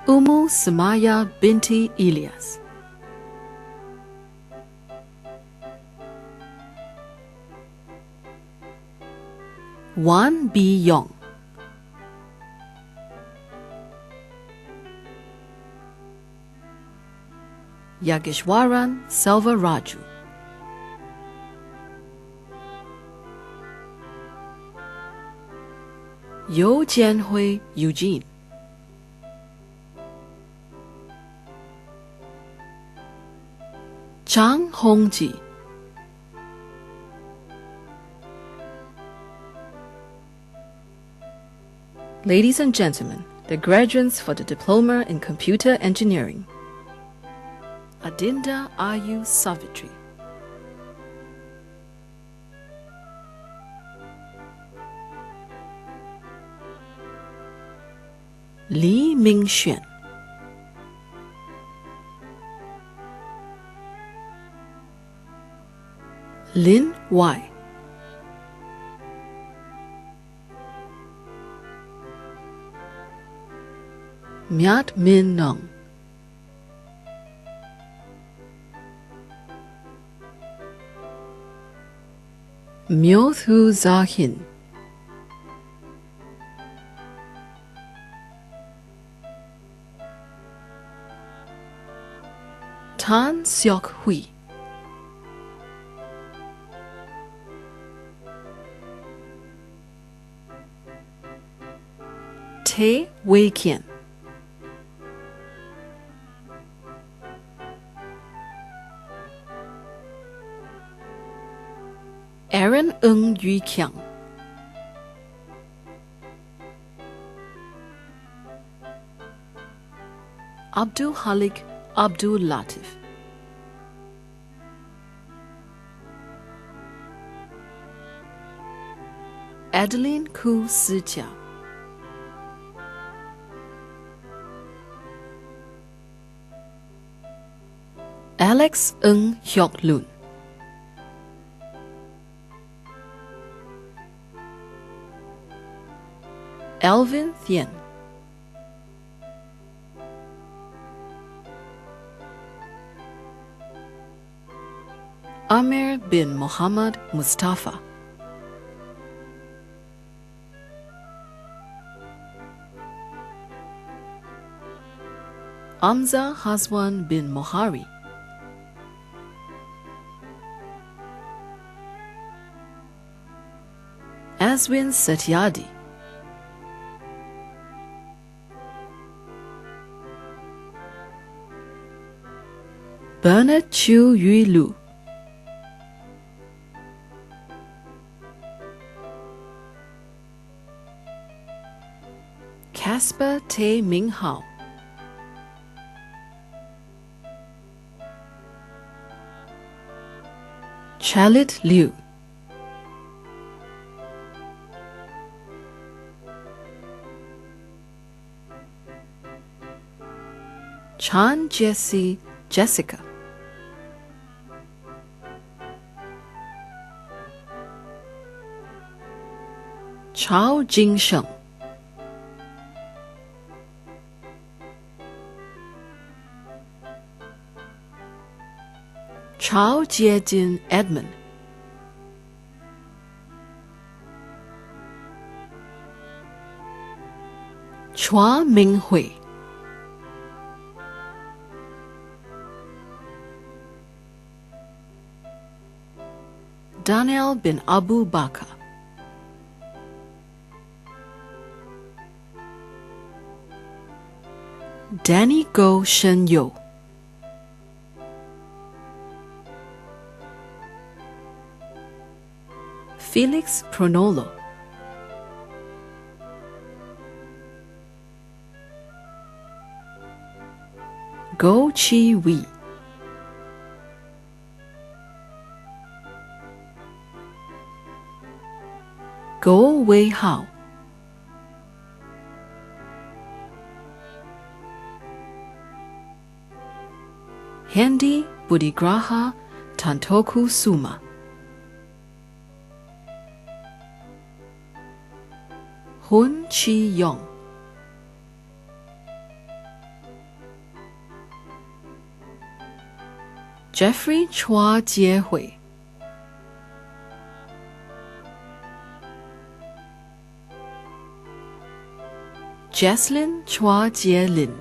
[SPEAKER 5] Umu Samaya binti Ilyas, Wan Bi Yong, Yageshwaran Selvaraju, Yo Jianhui Eugene, Zhang Hongji, Ladies and gentlemen, the graduates for the Diploma in Computer Engineering, Adinda Ayu Savitri, Li Mingxuan, Lin Wai, Myat Min Nong, Myo Thu Zahin, Tan Seok Hui, Te Wei Kian, Aaron Ng Yu Kiang, Abdul Halik Abdul Latif, Adeline Ku Sijia, Alex Ng Hyok Lun, Alvin Thien, Amir bin Muhammad Mustafa, Amza Haswan bin Mohari, Aswin Satyadi, Bernard Chu Yu Lu, Jasper Tay Ming Hao, Chalit Liu, Chan Jessie Jessica, Chao Jingsheng, Chao Jiejin Edmund, Chua Minghui, Daniel bin Abu Bakr, Danny Go Shen Yo, Felix Pronolo, Go Chi Wei, Go Wei Hao, Hendy Budigraha Tantoku Suma, Hun Chi Yong, Jeffrey Chua Jiehui, Jesslyn Chua Jielin,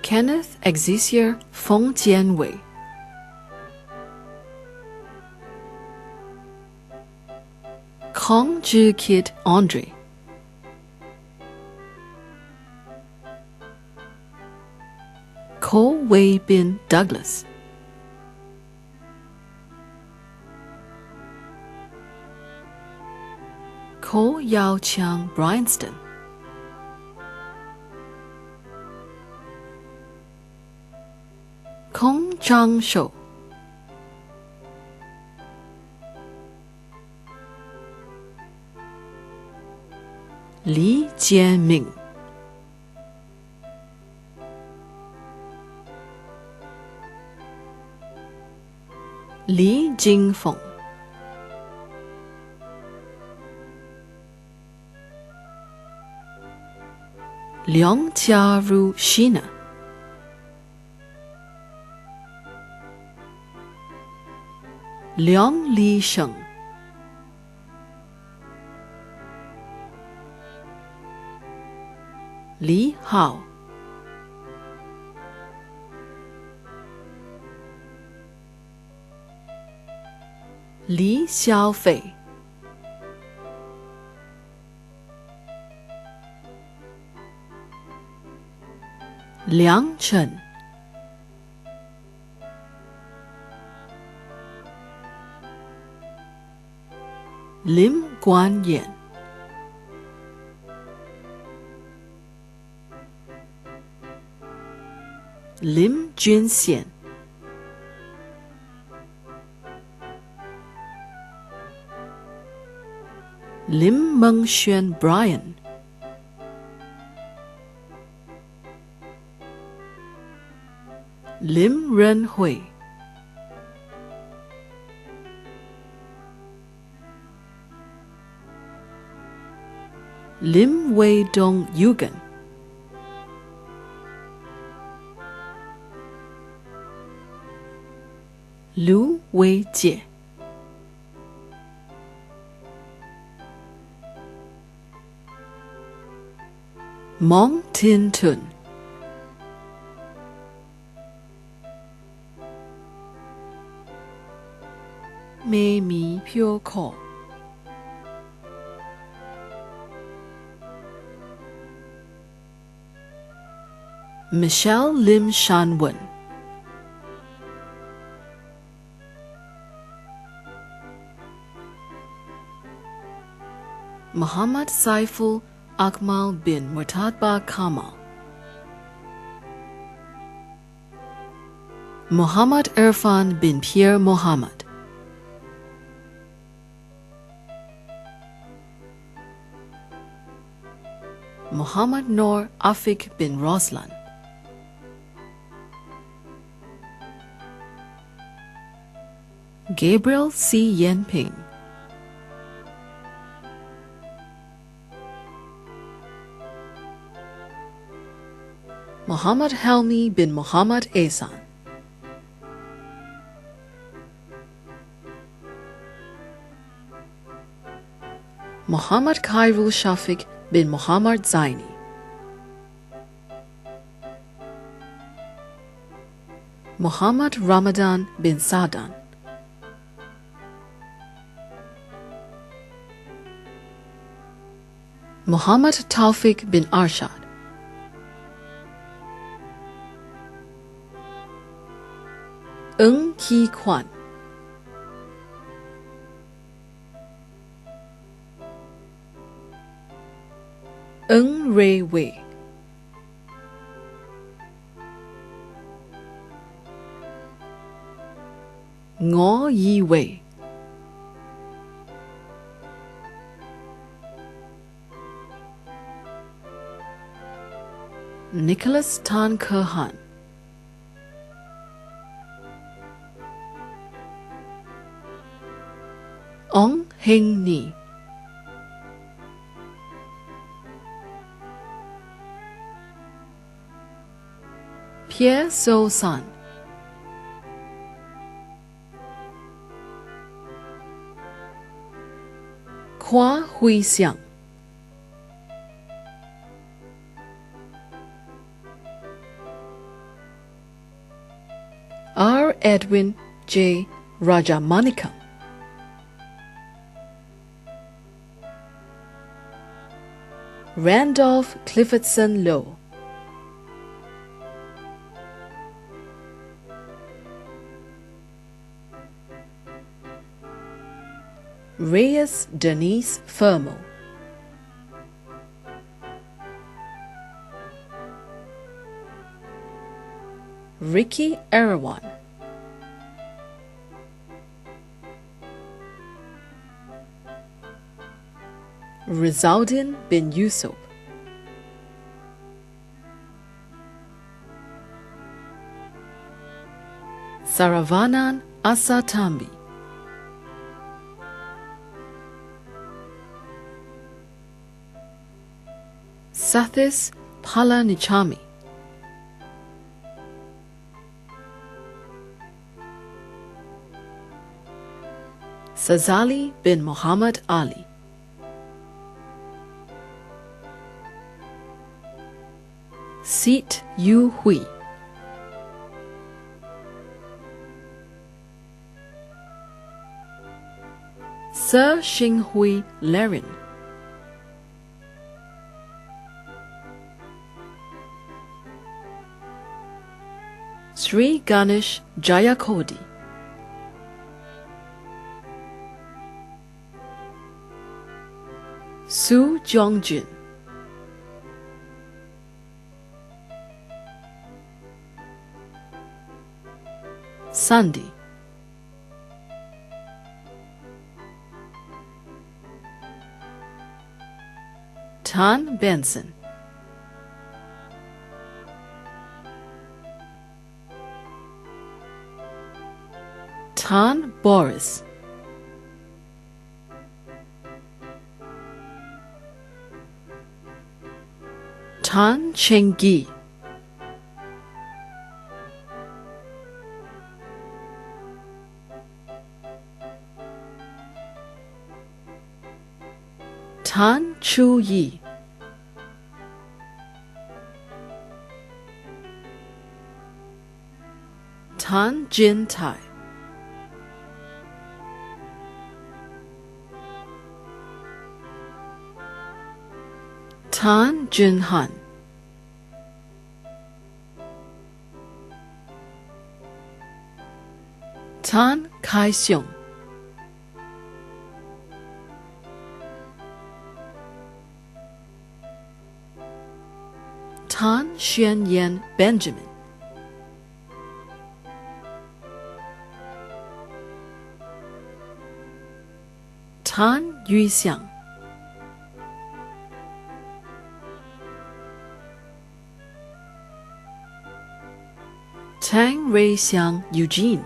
[SPEAKER 5] Kenneth Exisier Feng Jianwei, Kong Zhi Kid Andre, Ko Wei Bin Douglas, Ko Yao Chiang Bryanston, Kong Zhang Shou, Li Jianming, Li Jingfeng, Liang Jiaru Shina, Liang Li Sheng, Li Hao, Li Xiaofei, Liang Chen, Lim Guanyan, Lim Junxian, Lim Mengxuan Brian, Lim Renhui, Lim Wei Dong Yugen, Lu Wei Jie, Mong Tin Tun, Mei Mi Pure Ko, Michelle Lim Shan Wen, Muhammad Saiful Akmal bin Murtadba Kamal, Muhammad Irfan bin Pierre Mohammed, Muhammad Noor Afik bin Roslan, Gabriel C. Yenping, Muhammad Helmi bin Muhammad Ehsan, Muhammad Khairul Shafiq bin Muhammad Zaini, Muhammad Ramadan bin Sadan, Muhammad Tawfiq bin Arshad, Ng Ki Kwan, Ng Rei Wei, Ngo Yi Wei, Nicholas Tan Ke Han, Ong Heng Ni, Pierre So San, Kwa Hui Xiang, R. Edwin J. Rajamanikam, Randolph Cliffordson Lowe, Reyes Denise Fermo, Ricky Erawan, Rizaldin bin Yusuf, Saravanan Asatambi, Sathis Palanichami, Sazali bin Muhammad Ali, Seet Yu Hui, Sir Xinghui Lerin, Sri Ganesh Jayakodi, Su Jongjin, Sandy, Tan Benson, Tan Boris, Tan Chenggi, Tan Chu Yi, Tan Jin Tai, Tan Jun Han, Tan Kai Xiong, Xuanyan Benjamin, Tan Yuxiang, Tang Reixiang Eugene,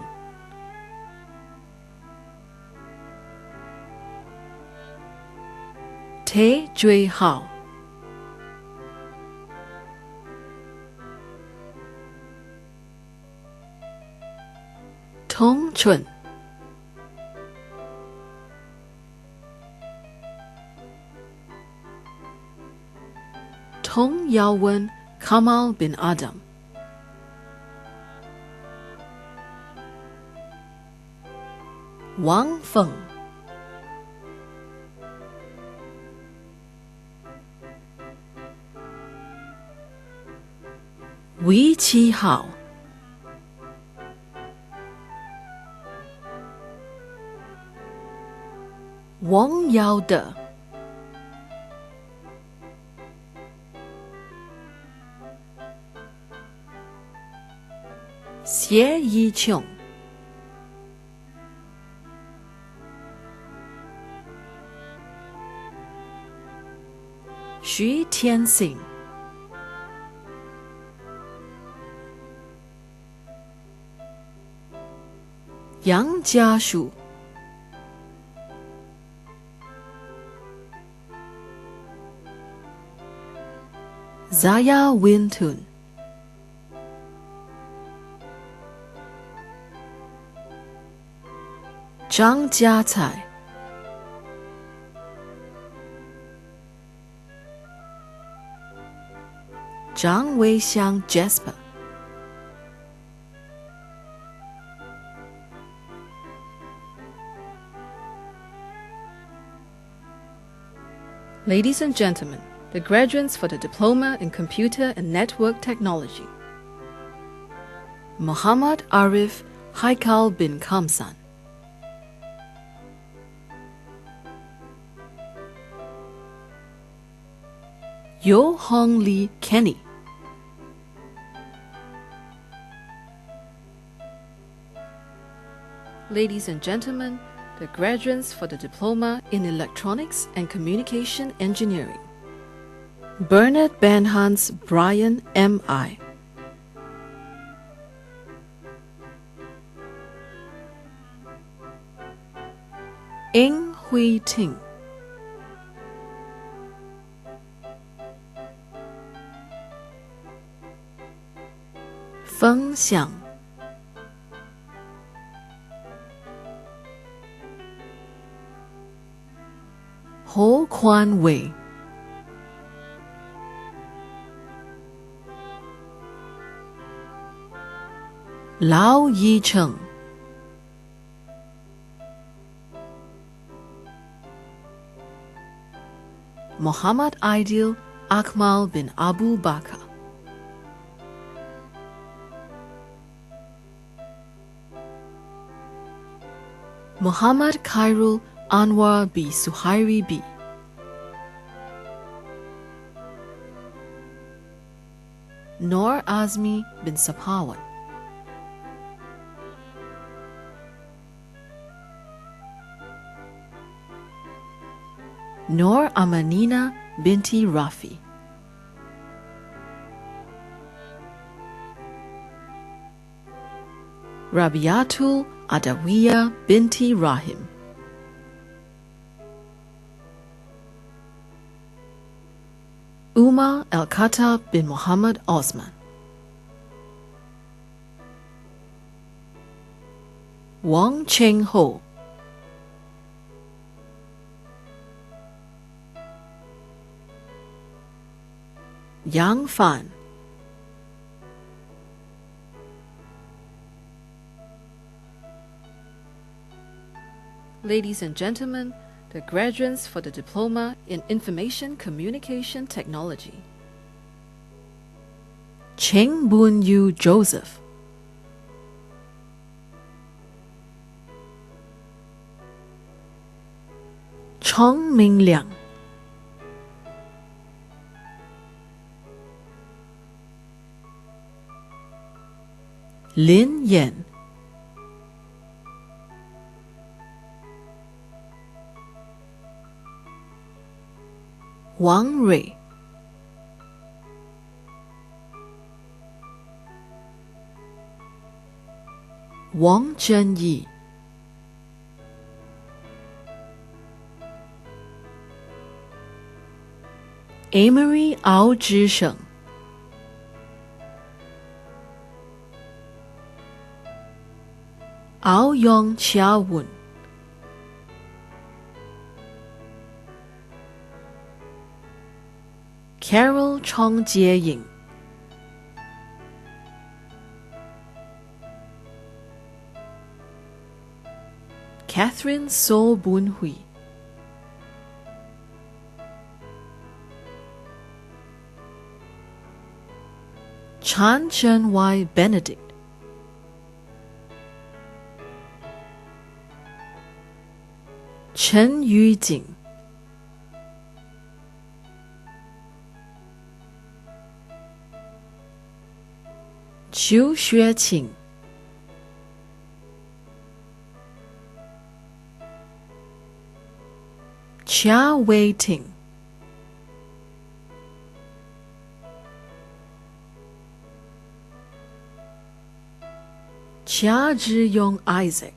[SPEAKER 5] Te Jui Hao, Tong Chun, Tong Yaowen Kamal bin Adam, Wang Feng, Wei Qi Hao, Wang Yaode, Xie Yiqiong, Xu Tianxing, Yang Jiashu, Zaya Wintun, Zhang Jiacai, Zhang Weixiang Jasper, Ladies and gentlemen, the graduates for the Diploma in Computer and Network Technology. Muhammad Arif Haikal bin Kamsan, Yo Hong Lee Kenny, Ladies and gentlemen, the graduates for the Diploma in Electronics and Communication Engineering. Bernard Benhans Brian M.I. Ing Hui Ting, Feng Xiang, Ho Quan Wei, Lao Yicheng, Muhammad Aidil Akmal bin Abu Bakr, Muhammad Khairul Anwar B. Suhairi B. Noor Azmi bin Sapawan, Noor Amanina binti Rafi, Rabiatul Adawiya binti Rahim, Umar Al-Khattab bin Muhammad Osman, Wang Cheng Ho, Yang Fan, Ladies and gentlemen, the graduates for the Diploma in Information Communication Technology. Cheng Boon Yu Joseph, Chong Ming Liang, Lin Yan, Wang Rui, Wang Zhenyi, Amory Ao Zhisheng, Ao Yong Chia Wun, Carol Chong Jie Ying, Catherine So Bun Hui, Chan Chen Y Benedict, Chen Yujing, Qiu Xueqing, Chia Wei-ting, Chia Zhiyong Isaac,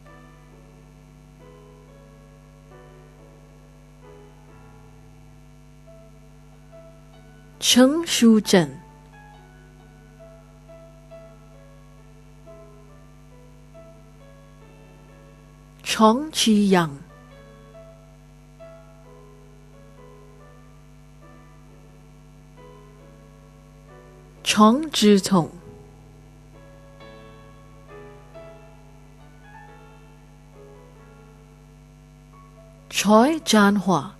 [SPEAKER 5] Cheng Shuzhen, Chong Qi-yang, Chong Zhitong, Choi Jianhua,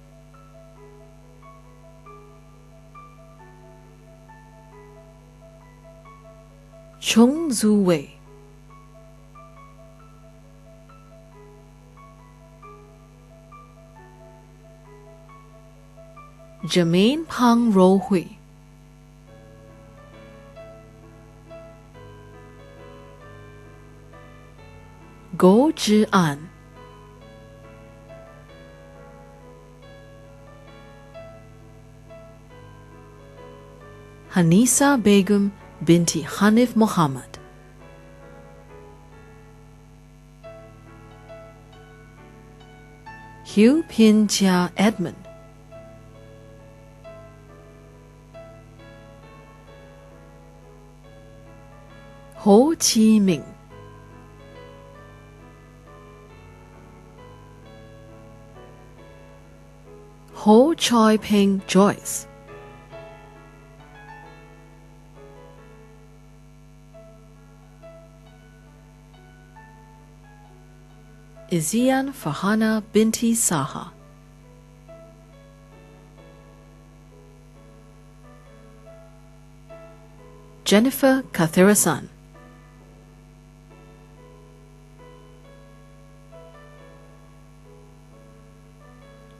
[SPEAKER 5] Chung Zuwei, Jermaine Pang Ro-hui, Go Zhi-an, Hanisa Begum binti Hanif Muhammad, Hugh Pin Chia Edmund, Ho Chi Minh, Ho Choi Peng Joyce, Izian Farhana binti Saha, Jennifer Kathirasan,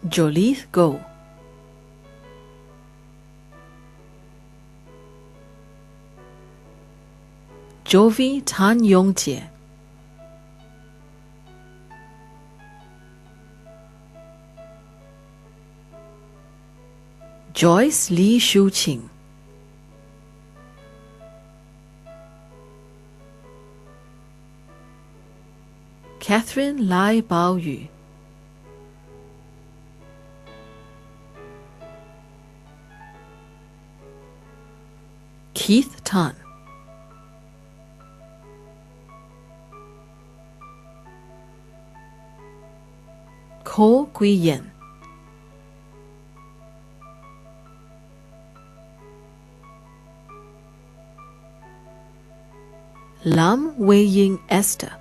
[SPEAKER 5] Jolith Go, Jovi Tan Yong Jie, Joyce Li Shu-qing, Catherine Lai Bao-yu, Keith Tan, Ko Gui-yen, Lam Wei-ying Esther,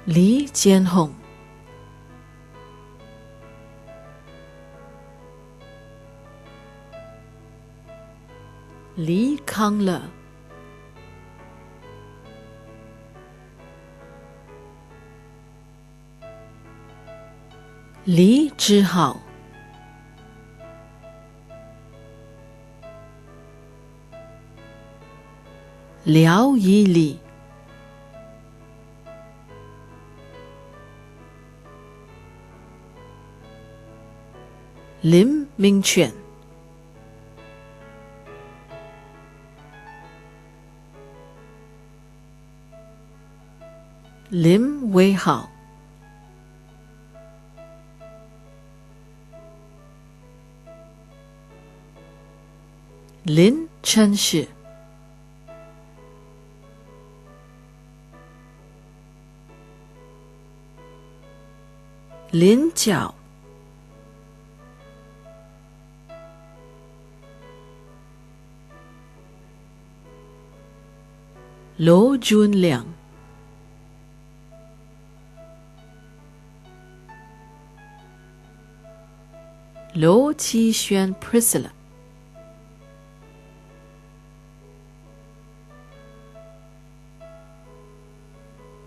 [SPEAKER 5] Li Jianhong, Li Kangle, Li Zhihao, 廖以礼、林明权、林伟豪、林晨旭、林角、罗俊良、罗启轩 Priscilla、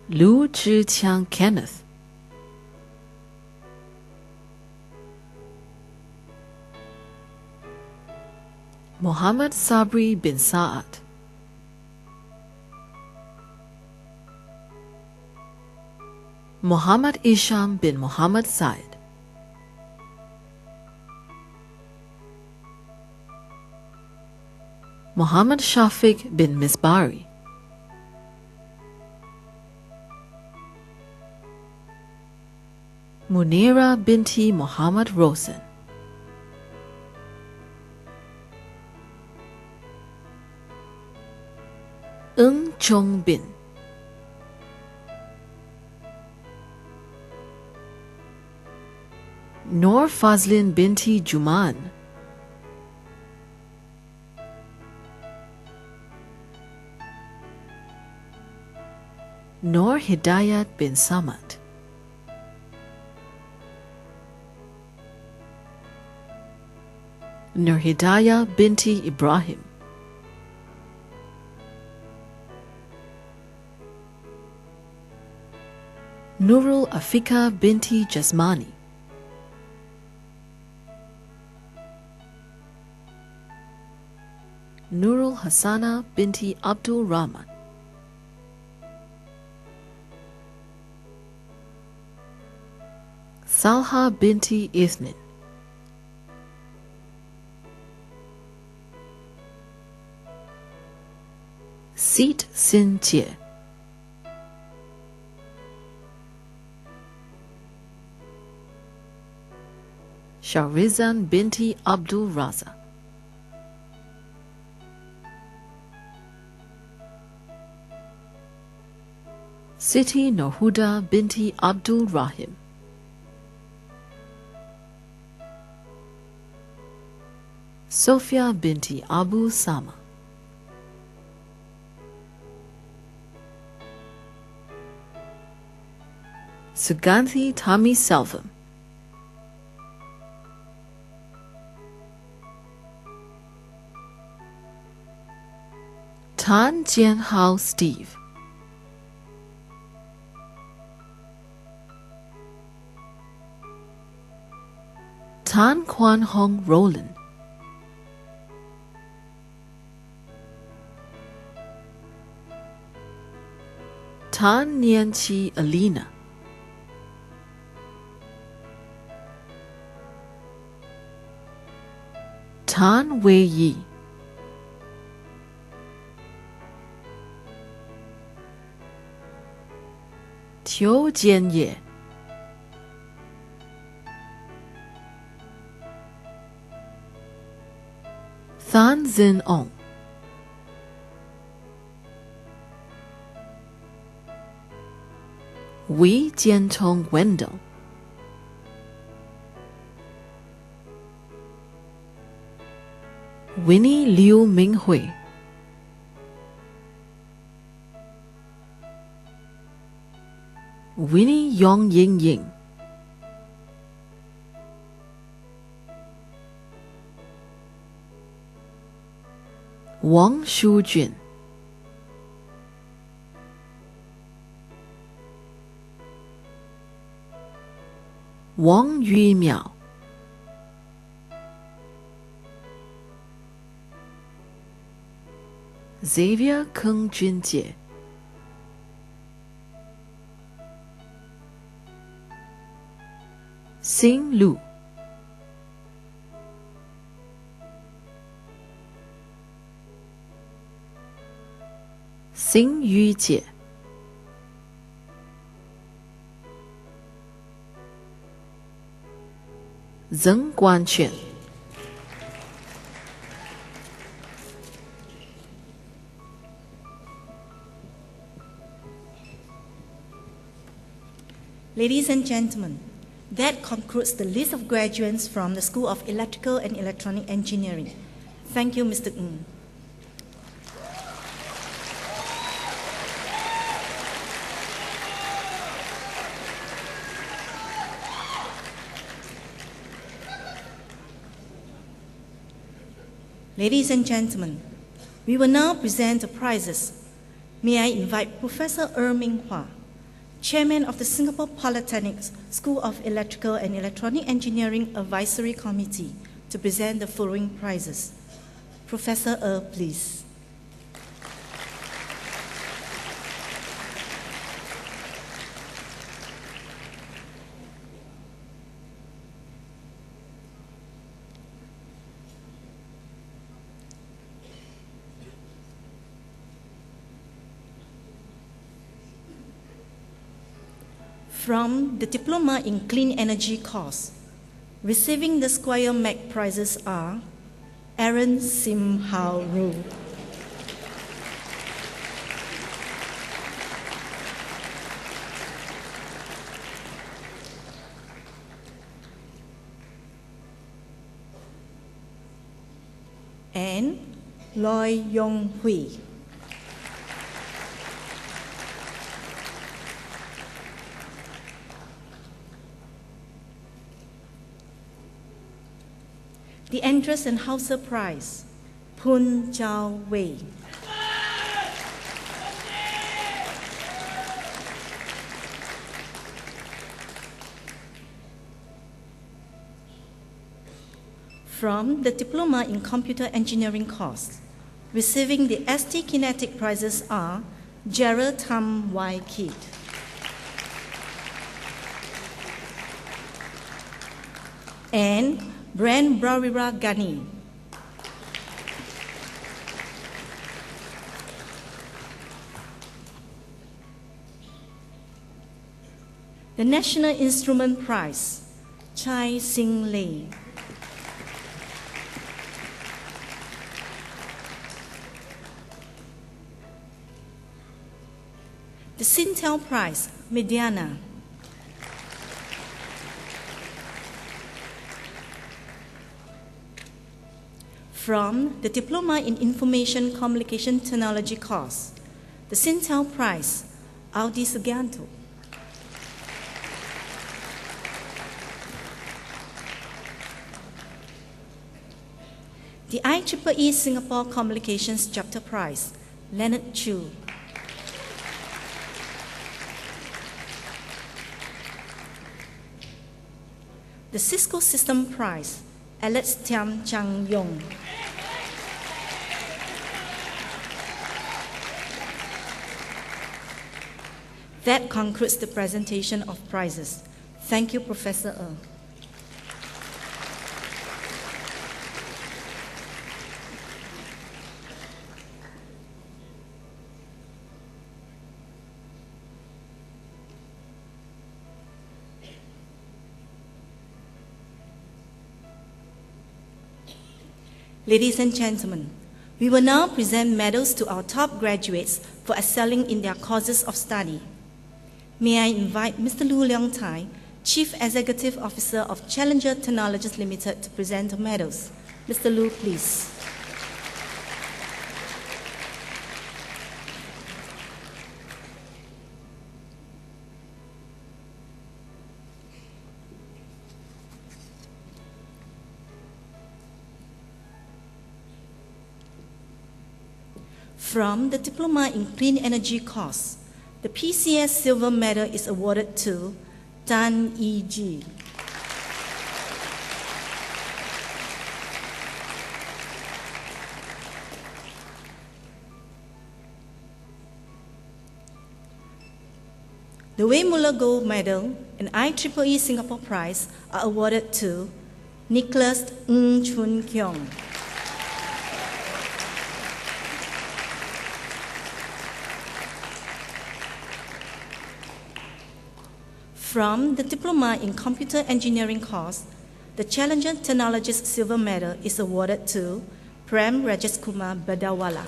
[SPEAKER 5] 卢志强 Kenneth、Muhammad Sabri bin Saad、Muhammad Isham bin Muhammad Said、Muhammad Shafiq bin Misbari、Munira binti Muhammad Rosen、Ng Chong Bin、Nur Fazlin binti Juman、Nur Hidayat bin Samad、Nur Hidayah binti Ibrahim、Nurul Afika binti Jasmani、Nurul Hassana binti Abdul Rahman、Salha binti Ithnin、Seat Sin Jie、Shahrizan binti Abdul Raza、Siti Nurhuda binti Abdul Rahim、Sophia binti Abu Sama、Suganthi Tommy Selvam、Tan Jianhao Steve、Tan Quan Hong Roland、Tan Nian Chi Alina、Tan Wei Yi、Qiu Jianye、Than Zin Ong、Wei Jiantong Wendell、Winnie Liu Minghui、Winnie Yong Ying Ying、Wang Shujun、王玉淼、Xavier Keng Junjie, Xing Lu, Xing Yujie, Zheng Guanquan,
[SPEAKER 10] Ladies and gentlemen, that concludes the list of graduates from the School of Electrical and Electronic Engineering. Thank you, Mr. Ng. Ladies and gentlemen, we will now present the prizes. May I invite Professor Ming Hua, Chairman of the Singapore Polytechnic School of Electrical and Electronic Engineering Advisory Committee, to present the following prizes. Professor please. From the Diploma in Clean Energy course, receiving the Squire Mac prizes are Aaron Sim Hao Ru, and Loy Yong Hui. The Andres and Hauser Prize, Pun Jiao Wei. From the Diploma in Computer Engineering course, receiving the ST Kinetic prizes are Gerald Tam Wai Kit, and Brand Brawira Gani. The National Instrument Prize, Chai Sing Lei. The Sintel Prize, Mediana. From the Diploma in Information Communication Technology course, the Sintel Prize, Audi Sugianto. The IEEE Singapore Communications Chapter Prize, Leonard Chu. The Cisco System Prize, Alex Tiam Chang Yong. That concludes the presentation of prizes. Thank you, Professor Ng. Ladies and gentlemen, we will now present medals to our top graduates for excelling in their courses of study. May I invite Mr. Lu Leong Tai, Chief Executive Officer of Challenger Technologies Limited, to present the medals. Mr. Lu, please. From the Diploma in Clean Energy course, the PCS Silver Medal is awarded to Tan E.G. The Waymuller Gold Medal and IEEE Singapore Prize are awarded to Nicholas Ng Chun Kyong. From the Diploma in Computer Engineering course, the Challenger Technologist Silver Medal is awarded to Prem Rajeshkumar Badawala.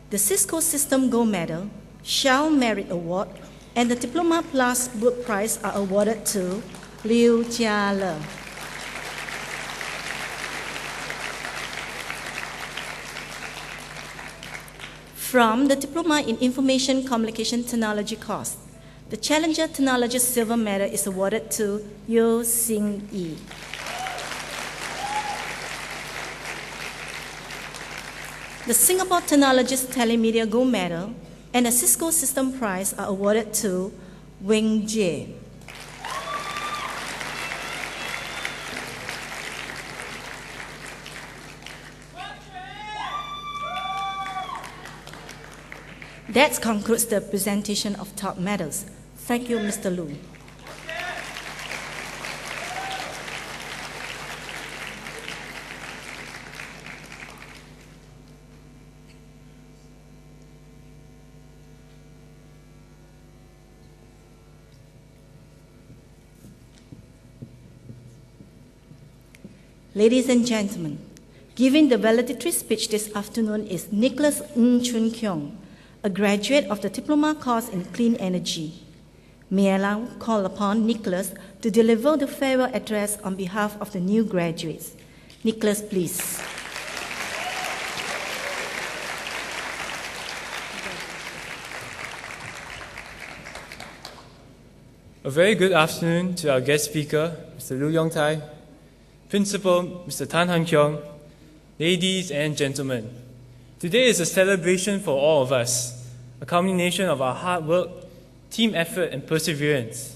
[SPEAKER 10] The Cisco System Gold Medal, Shell Merit Award, and the Diploma Plus Boot Prize are awarded to Liu Jiale. From the Diploma in Information Communication Technology course, the Challenger Technologist Silver Medal is awarded to Yo Sing Yi. The Singapore Technologist Telemedia Gold Medal and the Cisco System Prize are awarded to Wing Jie. That concludes the presentation of top medals. Thank you, Mr. Lu. Ladies and gentlemen, giving the valedictory speech this afternoon is Nicholas Ng Chun Kyong, a graduate of the Diploma course in Clean Energy. May I now call upon Nicholas to deliver the farewell address on behalf of the new graduates. Nicholas, please.
[SPEAKER 8] A very good afternoon to our guest speaker, Mr. Liu Yongtai, Principal, Mr. Tan Han Kiong, ladies and gentlemen. Today is a celebration for all of us, a culmination of our hard work, team effort, and perseverance.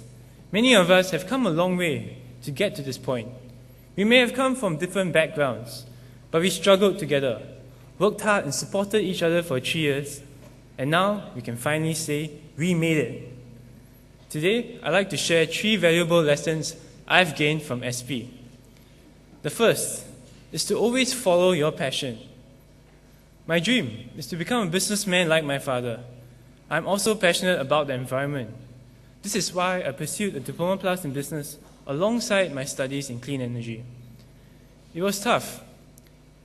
[SPEAKER 8] Many of us have come a long way to get to this point. We may have come from different backgrounds, but we struggled together, worked hard and supported each other for 3 years, and now we can finally say we made it. Today, I'd like to share 3 valuable lessons I've gained from SP. The first is to always follow your passion. My dream is to become a businessman like my father. I'm also passionate about the environment. This is why I pursued a Diploma Plus in Business alongside my studies in clean energy. It was tough.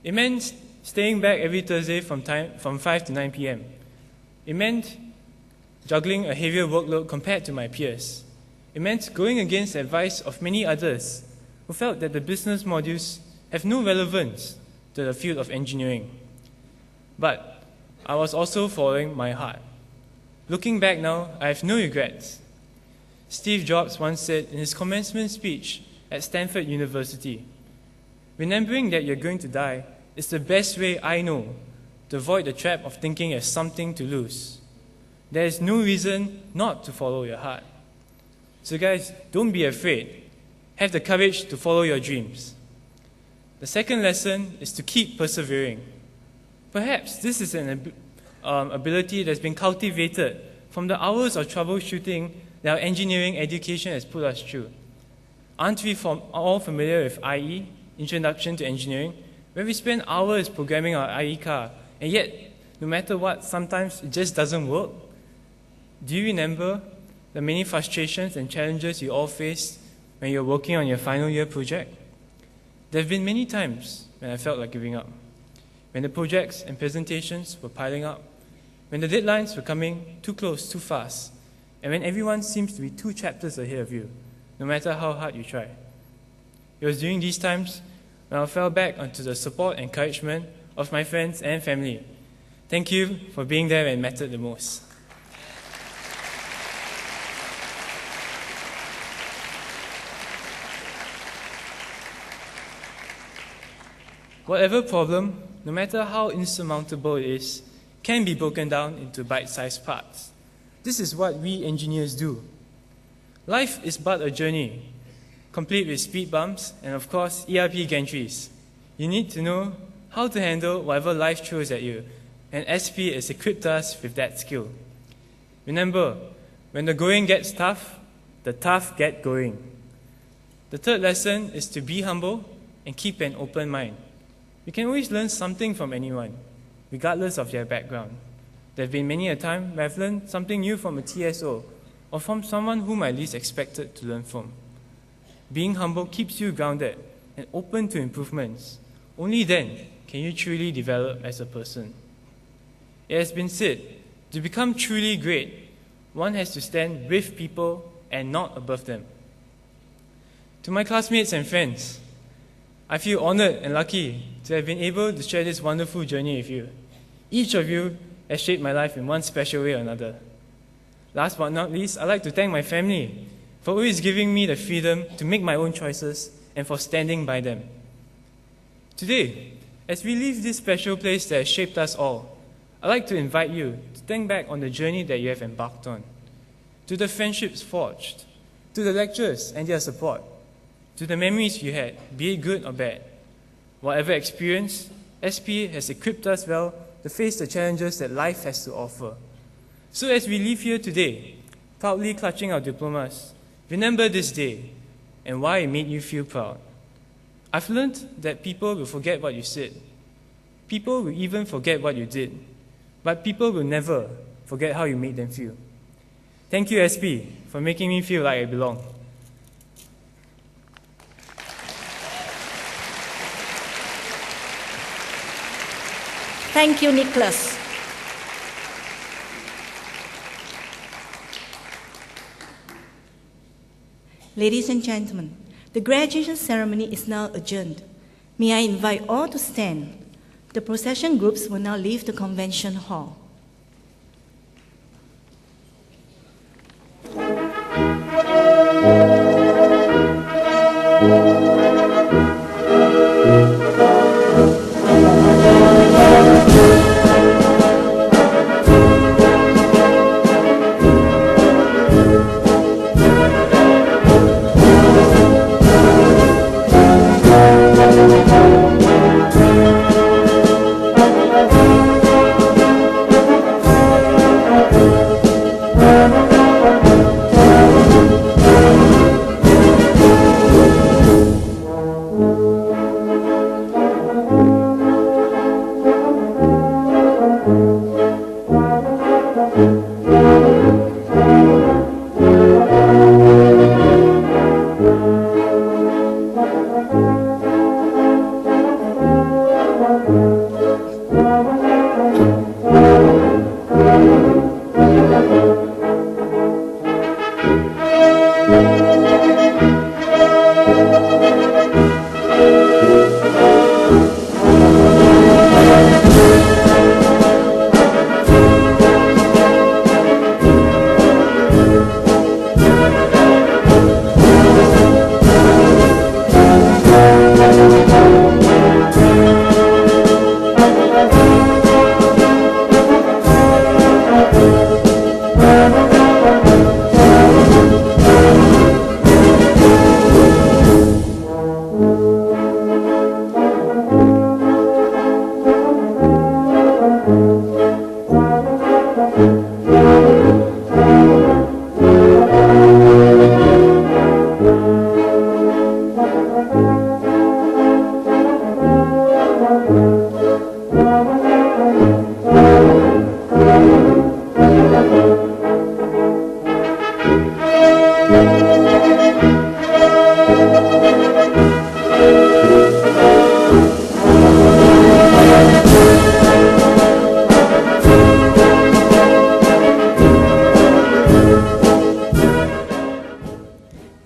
[SPEAKER 8] It meant staying back every Thursday from 5 to 9 p.m. It meant juggling a heavier workload compared to my peers. It meant going against the advice of many others who felt that the business modules have no relevance to the field of engineering. But I was also following my heart. Looking back now, I have no regrets. Steve Jobs once said in his commencement speech at Stanford University, "Remembering that you're going to die is the best way I know to avoid the trap of thinking as something to lose. There is no reason not to follow your heart." So guys, don't be afraid. Have the courage to follow your dreams. The second lesson is to keep persevering. Perhaps this is an ability that's been cultivated from the hours of troubleshooting that our engineering education has put us through. Aren't we all familiar with IE, Introduction to Engineering, where we spend hours programming our IE car, and yet, no matter what, sometimes it just doesn't work? Do you remember the many frustrations and challenges you all faced when you're working on your final year project? There have been many times when I felt like giving up, when the projects and presentations were piling up, when the deadlines were coming too close, too fast, and when everyone seems to be 2 chapters ahead of you, no matter how hard you try. It was during these times when I fell back onto the support and encouragement of my friends and family. Thank you for being there when it mattered the most. Whatever problem, no matter how insurmountable it is, can be broken down into bite-sized parts. This is what we engineers do. Life is but a journey. complete with speed bumps and of course ERP gantries. You need to know how to handle whatever life throws at you, and SP has equipped us with that skill. Remember, when the going gets tough, the tough get going. The third lesson is to be humble and keep an open mind. You can always learn something from anyone, regardless of their background. There have been many a time where I've learned something new from a TSO or from someone whom I least expected to learn from. Being humble keeps you grounded and open to improvements. Only then can you truly develop as a person. It has been said, to become truly great, one has to stand with people and not above them. To my classmates and friends, I feel honored and lucky to have been able to share this wonderful journey with you. Each of you has shaped my life in one special way or another. Last but not least, I'd like to thank my family for always giving me the freedom to make my own choices and for standing by them. Today, as we leave this special place that has shaped us all, I'd like to invite you to think back on the journey that you have embarked on, to the friendships forged, to the lecturers and their support, to the memories you had, be it good or bad. Whatever experience, SP has equipped us well to face the challenges that life has to offer. So as we leave here today, proudly clutching our diplomas, remember this day and why it made you feel proud. I've learned that people will forget what you said. People will even forget what you did. But people will never forget how you made them feel. Thank you, SP, for making me feel like I belong.
[SPEAKER 10] Thank you, Nicholas. Ladies and gentlemen, the graduation ceremony is now adjourned. May I invite all to stand. The procession groups will now leave the convention hall.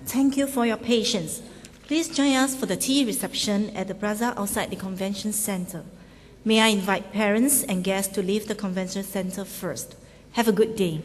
[SPEAKER 10] Thank you for your patience. Please join us for the tea reception at the plaza outside the convention center. May I invite parents and guests to leave the convention center first. Have a good day.